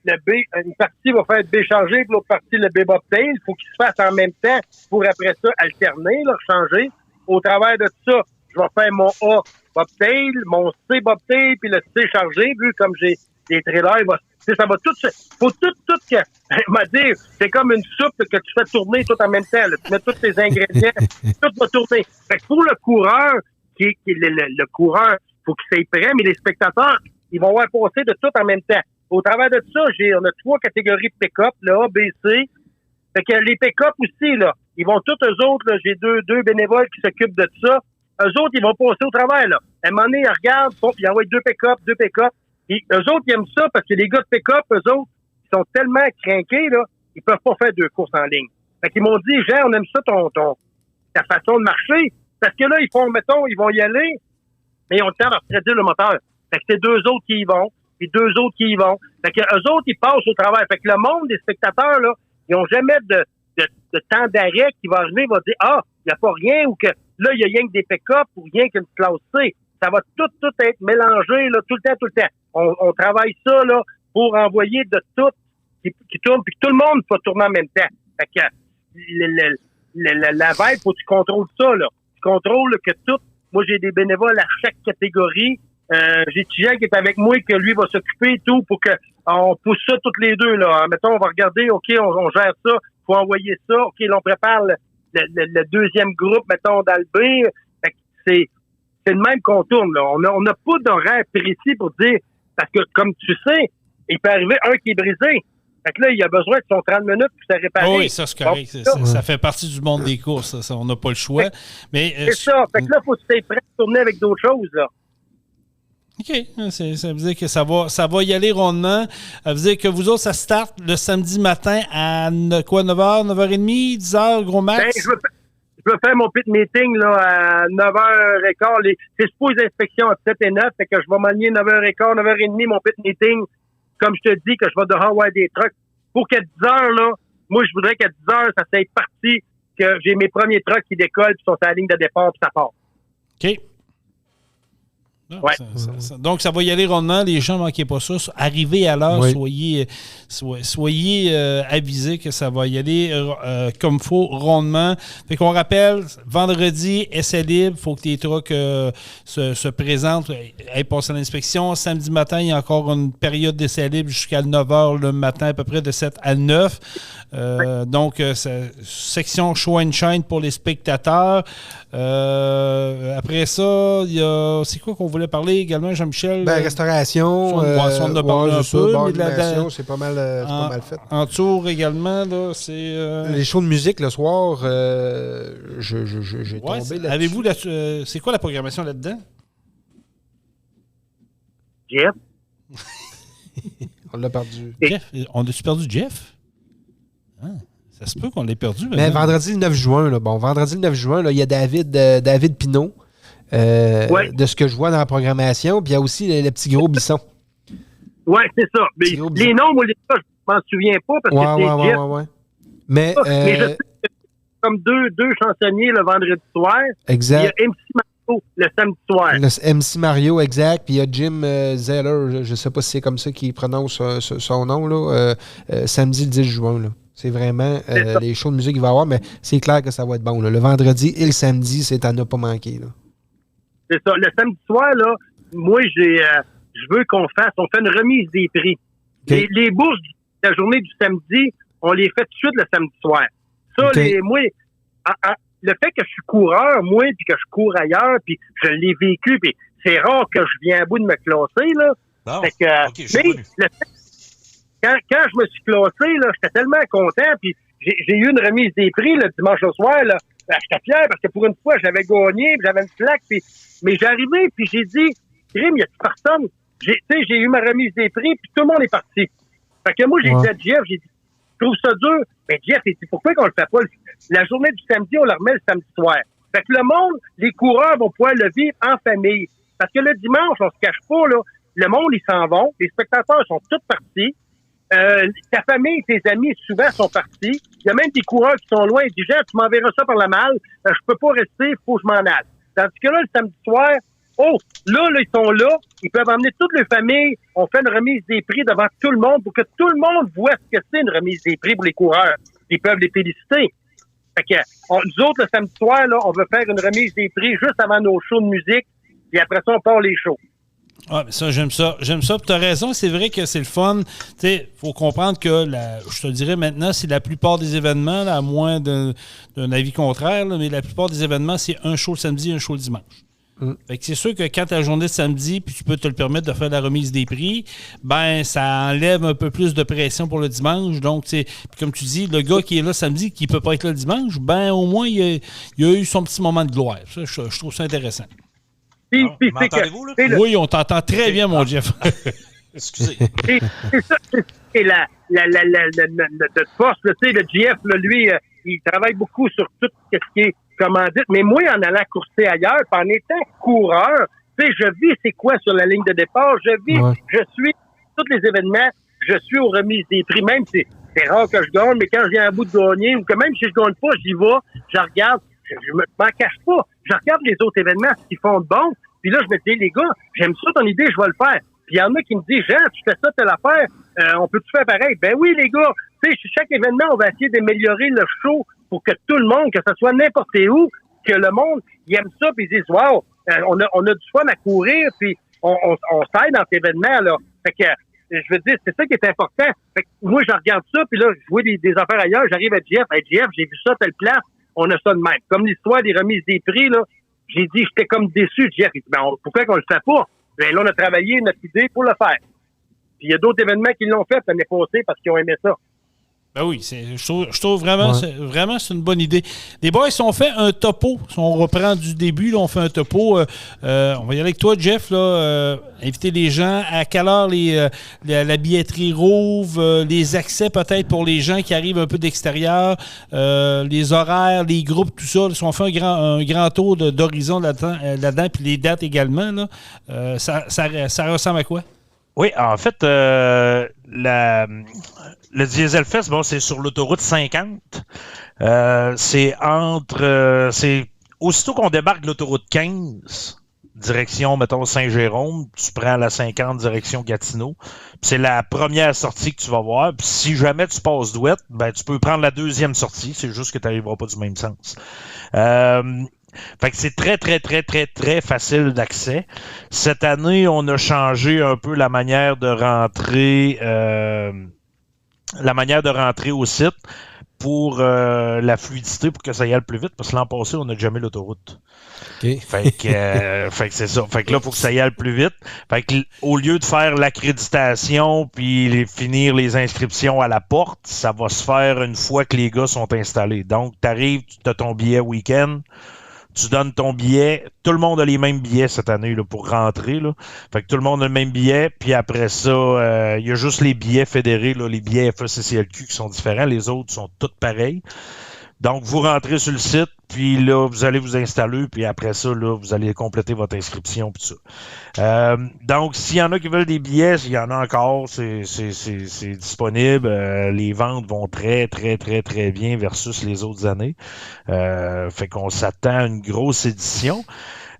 le B, une partie va faire B chargé, puis l'autre partie le B bobtail. Il faut qu'ils se fassent en même temps pour après ça alterner, là, changer. Au travers de ça, je vais faire mon A bobtail, mon C bobtail, puis le C chargé, vu comme j'ai des trailers, ça va tout, faut tout que, m'a dit, c'est comme une soupe que tu fais tourner tout en même temps, là. Tu mets tous tes ingrédients, tout va tourner. Fait que pour le coureur, le coureur, faut qu'il s'y prêt, mais les spectateurs, ils vont voir passer de tout en même temps. Au travers de ça, on a 3 catégories de pick-up, là, A, B, C. Fait que les pick-up aussi, là, ils vont tous eux autres, là, j'ai deux bénévoles qui s'occupent de ça. Eux autres, ils vont passer au travers, là. À un moment donné, ils regardent, ils envoient 2 pick-up. Et eux autres, ils aiment ça parce que les gars de pick-up, eux autres, ils sont tellement crinqués, là, ils peuvent pas faire 2 courses en ligne. Fait qu'ils m'ont dit, Jean, on aime ça ta façon de marcher. Parce que là, ils vont y aller, mais ils ont le temps de refroidir le moteur. Fait que c'est 2 autres qui y vont, puis 2 autres qui y vont. Fait que eux autres, ils passent au travers. Fait que le monde des spectateurs, là, ils ont jamais de temps d'arrêt qui va arriver, va dire, il n'y a pas rien, ou que là, il y a rien que des pick-up ou rien qu'une classe C. Ça va tout être mélangé, là, tout le temps. On travaille ça, là, pour envoyer de tout qui tourne, puis que tout le monde peut tourner en même temps. Fait que la veille, faut que tu contrôles ça, là. Tu contrôles que tout. Moi, j'ai des bénévoles à chaque catégorie. J'ai Tijan qui est avec moi, que lui va s'occuper et tout, pour que on pousse ça toutes les deux, là. Mettons, on va regarder, OK, on gère ça, faut envoyer ça, OK, là, on prépare le deuxième groupe, mettons, dans le B. Fait que c'est le même qu'on tourne, là. On n'a pas d'horaire précis pour dire, parce que, comme tu sais, il peut arriver un qui est brisé. Fait que là, il a besoin de son 30 minutes pour se réparer. Oui, ça, c'est correct. Ça fait partie du monde des courses. Ça, on n'a pas le choix. Mais, c'est ça. Fait que là, il faut que tu sois prêt à tourner avec d'autres choses, là. OK. Ça veut dire que ça va y aller rondement. Ça veut dire que vous autres, ça start le samedi matin à 9h, 9h30, 10h, gros max? Ben, je vais faire mon pit meeting là, à 9h15. C'est supposé inspection à 7 et 9, fait que je vais m'aligner 9h15, 9h30, mon pit meeting. Comme je te dis, que je vais devoir avoir des trucks. Pour qu'à 10h, là, moi, je voudrais qu'à 10h, ça soit parti, que j'ai mes premiers trucks qui décollent, puis sont à la ligne de départ, puis ça part. OK. Ouais. Donc, ça va y aller rondement. Les gens, ne manquez pas ça. Arrivez à l'heure. Oui. Soyez avisés que ça va y aller comme il faut, rondement. Fait qu'on rappelle, vendredi, essai libre. Il faut que tes trucks se présentent, aillent passer l'inspection. Samedi matin, il y a encore une période d'essai libre jusqu'à 9h le matin, à peu près de 7 à 9. Donc, section show and shine pour les spectateurs. Après ça, il y a... C'est quoi qu'on voulait parler également, Jean-Michel? Restauration. On en a parlé un peu. Mais c'est pas mal fait. En tour également, là, c'est... Les shows de musique le soir, j'ai tombé là-dessus. Avez-vous c'est quoi la programmation là-dedans? Jeff? On l'a perdu. Jeff? On a-tu perdu Jeff? Ça se peut qu'on l'ait perdu. Mais vendredi le 9 juin, il y a David Pinault. De ce que je vois dans la programmation. Puis il y a aussi le petit gros Bisson. Oui, c'est ça. Mais les noms, moi, je m'en souviens pas parce que c'est Jeff. Ouais. Mais je sais que comme deux chansonniers le vendredi soir. Exact. Il y a MC Mario le samedi soir. Le MC Mario, exact. Puis il y a Jim Zeller, je ne sais pas si c'est comme ça qu'il prononce son nom, là, samedi le 10 juin. Là. C'est vraiment les shows de musique qu'il va y avoir, mais c'est clair que ça va être bon. Là. Le vendredi et le samedi, c'est à ne pas manquer. Là. C'est ça. Le samedi soir, là, moi, je veux on fait une remise des prix. Okay. Les bourses de la journée du samedi, on les fait tout de suite le samedi soir. Ça, okay. Moi, le fait que je suis coureur, moi, puis que je cours ailleurs, puis je l'ai vécu, puis c'est rare que je viens à bout de me classer, là. Bon, Fait que, OK, je suis mais revenu. quand je me suis classé, là, j'étais tellement content, puis j'ai eu une remise des prix le dimanche au soir, là. J'étais fier parce que pour une fois, j'avais gagné, puis j'avais une plaque, mais j'arrivais, puis j'ai dit, Grim, il y a personne. J'ai eu ma remise des prix, puis tout le monde est parti. Fait que moi, j'ai dit à Jeff, j'ai dit, je trouve ça dur. Mais Jeff, il dit, pourquoi qu'on le fait pas? La journée du samedi, on le remet le samedi soir. Fait que le monde, les coureurs vont pouvoir le vivre en famille. Parce que le dimanche, on se cache pas, là. Le monde, ils s'en vont. Les spectateurs sont tous partis. Ta famille, tes amis, souvent, sont partis. Il y a même des coureurs qui sont loin. Ils disent, Jeff, tu m'enverras ça par la malle. Je peux pas rester, faut que je m'en aille. Tandis que là, le samedi soir, là, ils sont là. Ils peuvent emmener toutes les familles. On fait une remise des prix devant tout le monde pour que tout le monde voit ce que c'est une remise des prix pour les coureurs. Ils peuvent les féliciter. Fait que, nous autres, le samedi soir, là, on veut faire une remise des prix juste avant nos shows de musique. Puis après ça, on part les shows. Ah, ça, j'aime ça. J'aime ça. Tu as raison, c'est vrai que c'est le fun. Il faut comprendre que, je te dirais maintenant, c'est la plupart des événements, là, à moins d'un avis contraire, là, mais la plupart des événements, c'est un show le samedi, un show le dimanche. Fait que c'est sûr que quand tu as la journée de samedi puis tu peux te le permettre de faire la remise des prix, ben ça enlève un peu plus de pression pour le dimanche. Donc, comme tu dis, le gars qui est là samedi, qui peut pas être là le dimanche, ben au moins, il a eu son petit moment de gloire. Ça, je trouve ça intéressant. Puis, m'entendez-vous, là? Oui, on t'entend très bien, mon Jeff. Excusez. C'est ça. C'est notre force, tu sais, le GF, là, lui, il travaille beaucoup sur tout ce qui est commandite. Mais moi, en allant courser ailleurs, en étant coureur, tu sais, je vis c'est quoi sur la ligne de départ, je suis tous les événements, je suis aux remises des prix, même si c'est rare que je gagne, mais quand je viens à bout de gagner, ou que même si je gagne pas, j'y vais, je regarde, je m'en cache pas, je regarde les autres événements, ce qu'ils font de bon, puis là, je me dis, les gars, j'aime ça ton idée, je vais le faire. Puis il y en a qui me disent, Jean, tu fais ça, telle affaire, on peut-tu faire pareil? Ben oui, les gars, tu sais, chaque événement, on va essayer d'améliorer le show pour que tout le monde, que ce soit n'importe où, que le monde, il aime ça, puis ils disent, wow, on a du fun à courir, puis on s'aide dans cet événement, là. Fait que, je veux dire, c'est ça qui est important. Fait que moi, je regarde ça, puis là, je vois des affaires ailleurs, j'arrive à Jeff, hey, Jeff, j'ai vu ça, telle place, on a ça de même. Comme l'histoire des remises des prix, là, j'ai dit, j'étais comme déçu, Jeff. Il dit, ben, pourquoi qu'on le fait pas? Ben, là, on a travaillé notre idée pour le faire. Puis il y a d'autres événements qui l'ont fait l'année passée parce qu'ils ont aimé ça. Ben oui, je trouve vraiment, c'est une bonne idée. Les boys, si on fait un topo, si on reprend du début, là, on fait un topo. On va y aller avec toi, Jeff. Là, inviter les gens. À quelle heure la billetterie rouvre, les accès peut-être pour les gens qui arrivent un peu d'extérieur, les horaires, les groupes, tout ça. Si on fait un grand tour d'horizon là-dedans, puis les dates également, là, ça ressemble à quoi? Oui, en fait, le Diesel Fest, bon, c'est sur l'autoroute 50. C'est aussitôt qu'on débarque de l'autoroute 15, direction, mettons, Saint-Jérôme, tu prends la 50 direction Gatineau. C'est la première sortie que tu vas voir. Puis si jamais tu passes d'ouette, ben tu peux prendre la deuxième sortie. C'est juste que tu n'arriveras pas du même sens. Fait que c'est très, très, très, très, très facile d'accès. Cette année, on a changé un peu la manière de rentrer au site pour la fluidité, pour que ça y aille plus vite, parce que l'an passé, on n'a jamais l'autoroute. Okay. Fait que c'est ça. Fait que là, il faut que ça y aille plus vite. Fait que au lieu de faire l'accréditation puis finir les inscriptions à la porte, ça va se faire une fois que les gars sont installés. Donc, tu arrives, tu as ton billet week-end, tu donnes ton billet. Tout le monde a les mêmes billets cette année là, pour rentrer. Là. Fait que tout le monde a le même billet. Puis après ça, il y a juste les billets fédérés, là, les billets FECCLQ qui sont différents. Les autres sont tous pareils. Donc, vous rentrez sur le site, puis là, vous allez vous installer, puis après ça, là, vous allez compléter votre inscription, puis ça. Donc, s'il y en a qui veulent des billets, il y en a encore, c'est disponible. Les ventes vont très, très, très, très bien versus les autres années. Fait qu'on s'attend à une grosse édition.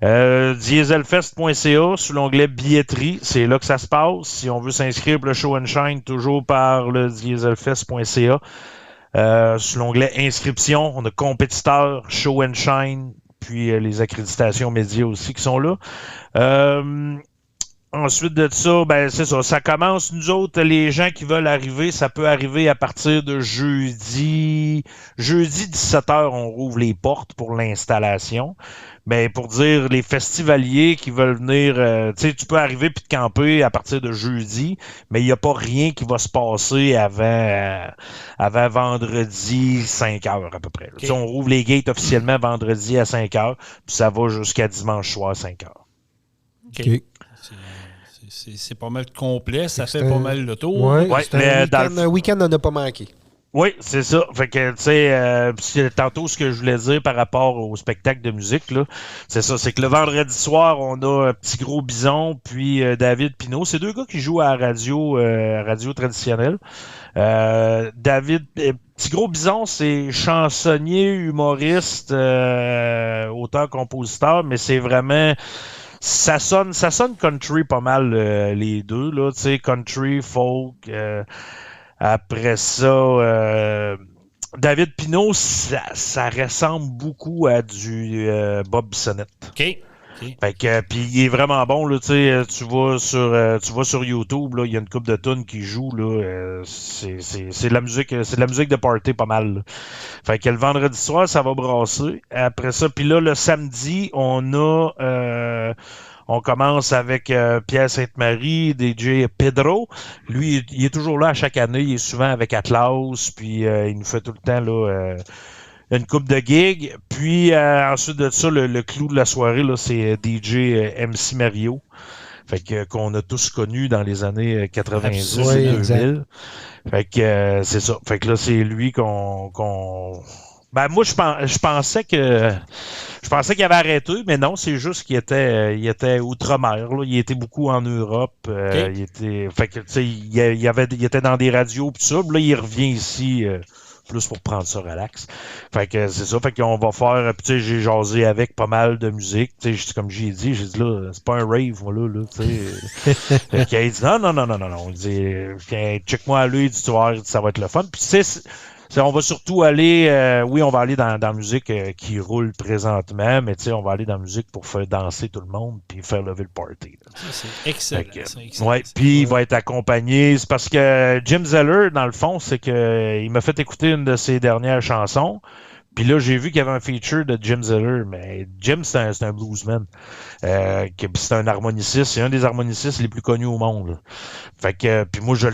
Dieselfest.ca, sous l'onglet billetterie, c'est là que ça se passe. Si on veut s'inscrire pour le Show and Shine, toujours par le dieselfest.ca. Sur l'onglet inscription, on a compétiteurs, Show and Shine, puis les accréditations médias aussi qui sont là. Ensuite de ça, ben c'est ça. Ça commence, nous autres, les gens qui veulent arriver, ça peut arriver à partir de jeudi. Jeudi 17h, on rouvre les portes pour l'installation. Mais pour dire, les festivaliers qui veulent venir, tu sais, tu peux arriver puis te camper à partir de jeudi, mais il n'y a pas rien qui va se passer avant vendredi 5h à peu près. Okay. On rouvre les gates officiellement vendredi à 5h, puis ça va jusqu'à dimanche soir 5h. OK. C'est pas mal complet, ça fait pas mal le tour. Oui, un week-end n'en a pas manqué. Oui, c'est ça. Fait que, tu sais, tantôt, ce que je voulais dire par rapport au spectacle de musique, là, c'est ça. C'est que le vendredi soir, on a Petit Gros Bison, puis David Pinault. C'est deux gars qui jouent à radio traditionnelle. David, Petit Gros Bison, c'est chansonnier, humoriste, auteur-compositeur, mais c'est vraiment... Ça sonne country pas mal, les deux, là, tu sais, country, folk... Après ça, David Pinault, ça ressemble beaucoup à du Bob Bissonnette. OK. Fait que puis il est vraiment bon là, tu sais, tu vas sur YouTube là, il y a une couple de tunes qui jouent là, c'est de la musique, de party pas mal. Là. Fait que le vendredi soir, ça va brasser. Après ça, puis là le samedi, on commence avec Pierre Sainte-Marie, DJ Pedro. Lui, il est toujours là à chaque année. Il est souvent avec Atlas. Puis il nous fait tout le temps là, une coupe de gigs. Puis ensuite de ça, le clou de la soirée, là, c'est DJ MC Mario. Fait que qu'on a tous connu dans les années 90 et 2000. Exact. Fait que c'est ça. Fait que là, c'est lui Ben moi je pensais qu'il avait arrêté, mais non, c'est juste qu'il était outre-mer. Là. Il était beaucoup en Europe. Okay. Il était dans des radios pis ça. Là, il revient ici plus pour prendre ça relax. Fait que c'est ça. Fait qu'on va faire. Tu sais, j'ai jasé avec pas mal de musique. Tu sais, comme j'ai dit là, c'est pas un rave, moi là. Tu sais. Fait qu'il dit non. Il dit check-moi à lui, tu vas voir, ça va être le fun. Puis on va surtout aller, on va aller dans la musique qui roule présentement, mais tu sais, on va aller dans la musique pour faire danser tout le monde puis faire lever le party. Là. C'est excellent. Ouais, puis il va être accompagné. C'est parce que Jim Zeller, dans le fond, c'est que il m'a fait écouter une de ses dernières chansons. Puis là, j'ai vu qu'il y avait un feature de Jim Zeller, mais Jim, c'est un bluesman. C'est un harmoniciste. C'est un des harmonicistes les plus connus au monde. Là. Fait que, puis moi, je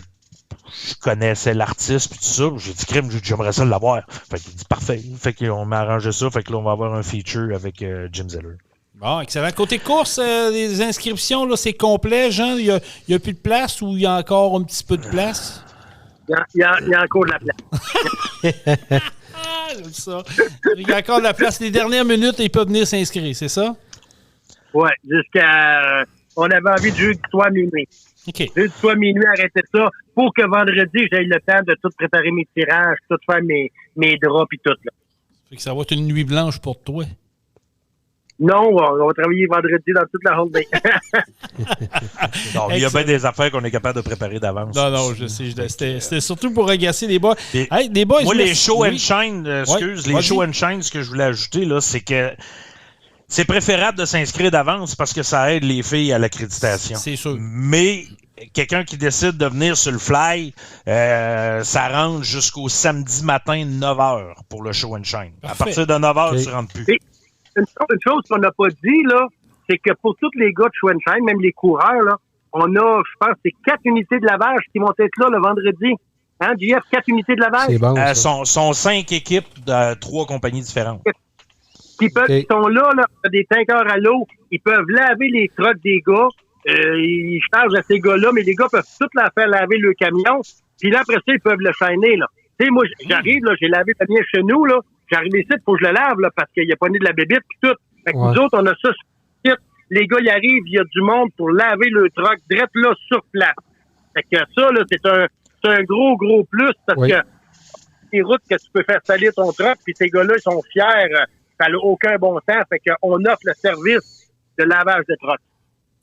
connaissais l'artiste puis tout ça. J'ai dit crime, j'aimerais ça l'avoir. Fait qu'il dit parfait. Fait qu'on m'a arrangé ça. Fait que là, on va avoir un feature avec Jim Zeller. Bon, excellent. Côté course, les inscriptions, là, c'est complet, Jean? Il y a plus de place ou il y a encore un petit peu de place? Il y a encore de la place. J'aime ça. Il y a encore de la place. Les dernières minutes, ils peuvent venir s'inscrire, c'est ça? Oui, jusqu'à... on avait envie de jouer du soir minuit. OK. Du soir minuit, arrêter ça pour que vendredi, j'aie le temps de tout préparer mes tirages, tout faire mes draps et tout. Là. Fait que ça va être une nuit blanche pour toi. Non, on va travailler vendredi dans toute la journée. Non, il y a bien des affaires qu'on est capable de préparer d'avance. Non, je sais. C'était surtout pour agacer les boys. Hey, les boys, moi, les show and shine, les show and shine, ce que je voulais ajouter, là, c'est que c'est préférable de s'inscrire d'avance parce que ça aide les filles à l'accréditation. C'est sûr. Mais quelqu'un qui décide de venir sur le fly, ça rentre jusqu'au samedi matin 9h pour le show and shine. Parfait. À partir de 9h, tu rentres plus. Et une chose qu'on n'a pas dit, là, c'est que pour tous les gars de show and shine, même les coureurs, là, on a, je pense, c'est 4 unités de lavage qui vont être là le vendredi. Hein, JF, 4 unités de lavage? C'est bon, sont 5 équipes de 3 compagnies différentes. Ils sont là, des tankers à l'eau. Ils peuvent laver les trucks des gars. Ils chargent à ces gars-là, mais les gars peuvent tout la faire laver le camion. Puis là, après ça, ils peuvent le shiner, là. Tu sais, moi, j'arrive, là, j'ai lavé le mien chez nous, là. J'arrive ici, il faut que je le lave, là, parce qu'il n'y a pas ni de la bébite, puis tout. Fait que nous autres, on a ça sur le site. Les gars, ils arrivent, il y a du monde pour laver le truck, direct là, sur place. Fait que ça, là, c'est un gros plus, parce que les routes que tu peux faire salir ton truck, puis ces gars-là, ils sont fiers. Ça n'a aucun bon sens. Fait qu'on offre le service de lavage de truck.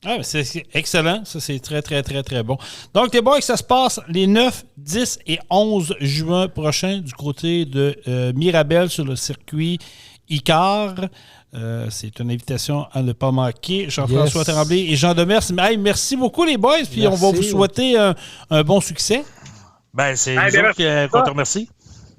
Ah, c'est excellent. Ça, c'est très, très, très, très bon. Donc, les boys, ça se passe les 9, 10 et 11 juin prochains du côté de Mirabel sur le circuit Icar. C'est une invitation à ne pas manquer. Jean-François Tremblay et Jean Demers. Hey, merci beaucoup, les boys. Puis on va vous souhaiter un bon succès. Ben, c'est nous autres qu'on te remercie.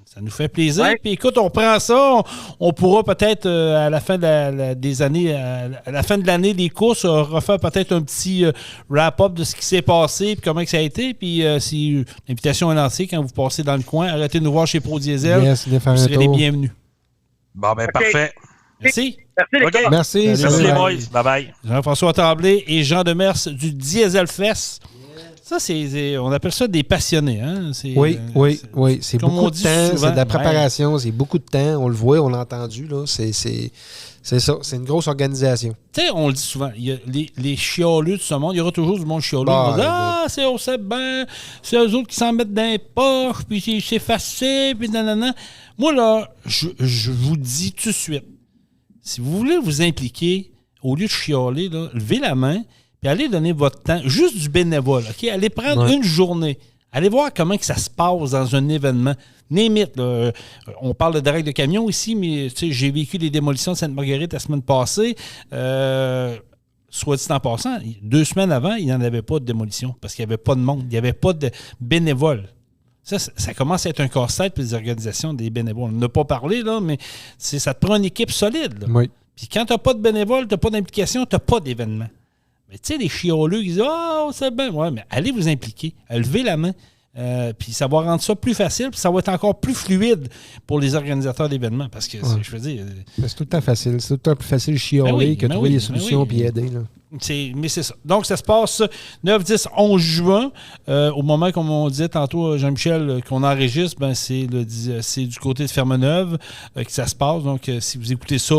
Ça nous fait plaisir. Ouais. Puis écoute, on prend ça. On pourra peut-être, à la fin des années, à la fin de l'année des courses, refaire peut-être un petit wrap-up de ce qui s'est passé et comment que ça a été. Puis si l'invitation est lancée, quand vous passez dans le coin, arrêtez de nous voir chez Pro Diesel. Vous serez les bienvenus. Bon, ben parfait. Merci. Merci, les gars. Merci les boys. Bye-bye. Jean-François Tremblay et Jean Demers du Diesel Fest. Ça, on appelle ça des passionnés. Hein? Oui. C'est beaucoup de temps, c'est de la préparation, c'est beaucoup de temps. On le voit, on l'a entendu. Là. C'est ça, c'est une grosse organisation. Tu sais, on le dit souvent, il y a les chialeux de ce monde, il y aura toujours du monde chialeux. C'est au ben, c'est eux autres qui s'en mettent dans les poches, puis c'est facile, puis nanana. Moi, là, je vous dis tout de suite, si vous voulez vous impliquer, au lieu de chialer, là, levez la main, puis allez donner votre temps, juste du bénévole, OK? Allez prendre une journée. Allez voir comment que ça se passe dans un événement. Némite, là, on parle de direct de camion ici, mais j'ai vécu les démolitions de Sainte-Marguerite la semaine passée. Soit dit en passant, 2 semaines avant, il n'y en avait pas de démolition parce qu'il n'y avait pas de monde, il n'y avait pas de bénévoles. Ça commence à être un casse-tête pour les organisations des bénévoles. On n'a pas parlé, là, mais ça te prend une équipe solide. Là. Oui. Puis quand tu n'as pas de bénévoles, tu n'as pas d'implication, tu n'as pas d'événement. Mais tu sais, les chioleux qui disent « Ah, c'est bien. » Ouais, mais allez vous impliquer. Levez la main. Puis ça va rendre ça plus facile, puis ça va être encore plus fluide pour les organisateurs d'événements. Parce que, je veux dire... C'est tout le temps facile. C'est tout le temps plus facile de chialer que de trouver des solutions puis aider. Là. Mais c'est ça. Donc, ça se passe 9, 10, 11 juin. Au moment, comme on disait tantôt, Jean-Michel, qu'on enregistre, ben, c'est du côté de Fermeneuve que ça se passe. Donc, si vous écoutez ça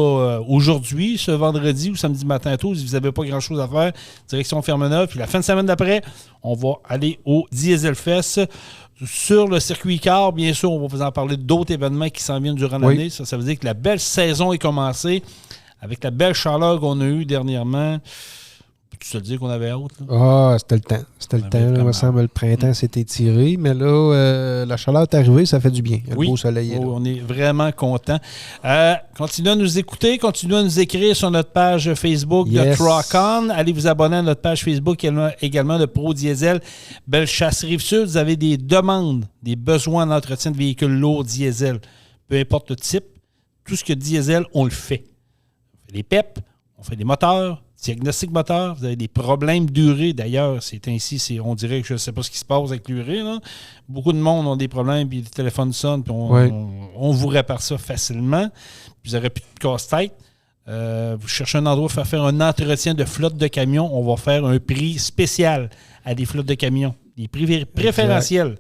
aujourd'hui, ce vendredi ou samedi matin tôt, si vous n'avez pas grand-chose à faire, direction Fermeneuve. Puis la fin de semaine d'après, on va aller au Diesel Fest. Sur le circuit car, bien sûr, on va vous en parler d'autres événements qui s'en viennent durant l'année. Ça veut dire que la belle saison est commencée avec la belle chaleur qu'on a eue dernièrement. Peux-tu te dire qu'on avait hâte? C'était le temps. C'était le temps. Il me semble le printemps s'est étiré, mais là, la chaleur est arrivée, ça fait du bien. Le beau soleil est là. On est vraiment contents. Continuez à nous écouter, continuez à nous écrire sur notre page Facebook de Truck On. Allez vous abonner à notre page Facebook également de Pro Diesel. Bellechasse Rive-Sud, vous avez des demandes, des besoins d'entretien de véhicules lourds diesel. Peu importe le type, tout ce que diesel, on le fait. On fait des PEP, on fait des moteurs, diagnostic moteur, vous avez des problèmes d'urée. D'ailleurs, c'est ainsi, on dirait que je ne sais pas ce qui se passe avec l'urée. Là. Beaucoup de monde ont des problèmes, puis le téléphone sonne, puis on vous répare ça facilement. Puis vous n'aurez plus de casse-tête. Vous cherchez un endroit pour faire un entretien de flotte de camions, on va faire un prix spécial à des flottes de camions. Des prix préférentiels.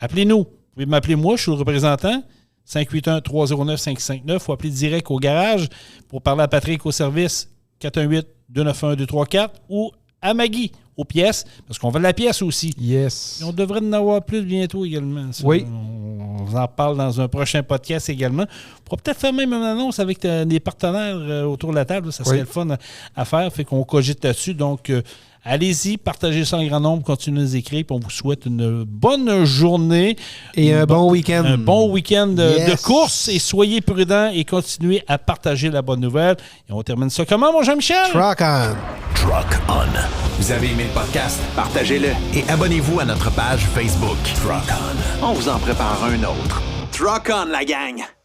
Appelez-nous. Vous pouvez m'appeler moi, je suis le représentant. 581-309-559 ou appeler direct au garage pour parler à Patrick au service 418-291-234 ou à Maggie aux pièces, parce qu'on veut de la pièce aussi. Yes. Et on devrait en avoir plus bientôt également. Ça, oui. On vous en parle dans un prochain podcast également. On pourra peut-être faire même une annonce avec des partenaires autour de la table. Ça serait le fun à faire. Fait qu'on cogite là-dessus. Donc, allez-y, partagez ça en grand nombre, continuez à nous écrire, puis on vous souhaite une bonne journée. Et un bon week-end. Un bon week-end de course, et soyez prudents et continuez à partager la bonne nouvelle. Et on termine ça comment, mon Jean-Michel? Truck On. Truck On. Vous avez aimé le podcast? Partagez-le et abonnez-vous à notre page Facebook. Truck On. On vous en prépare un autre. Truck On, la gang!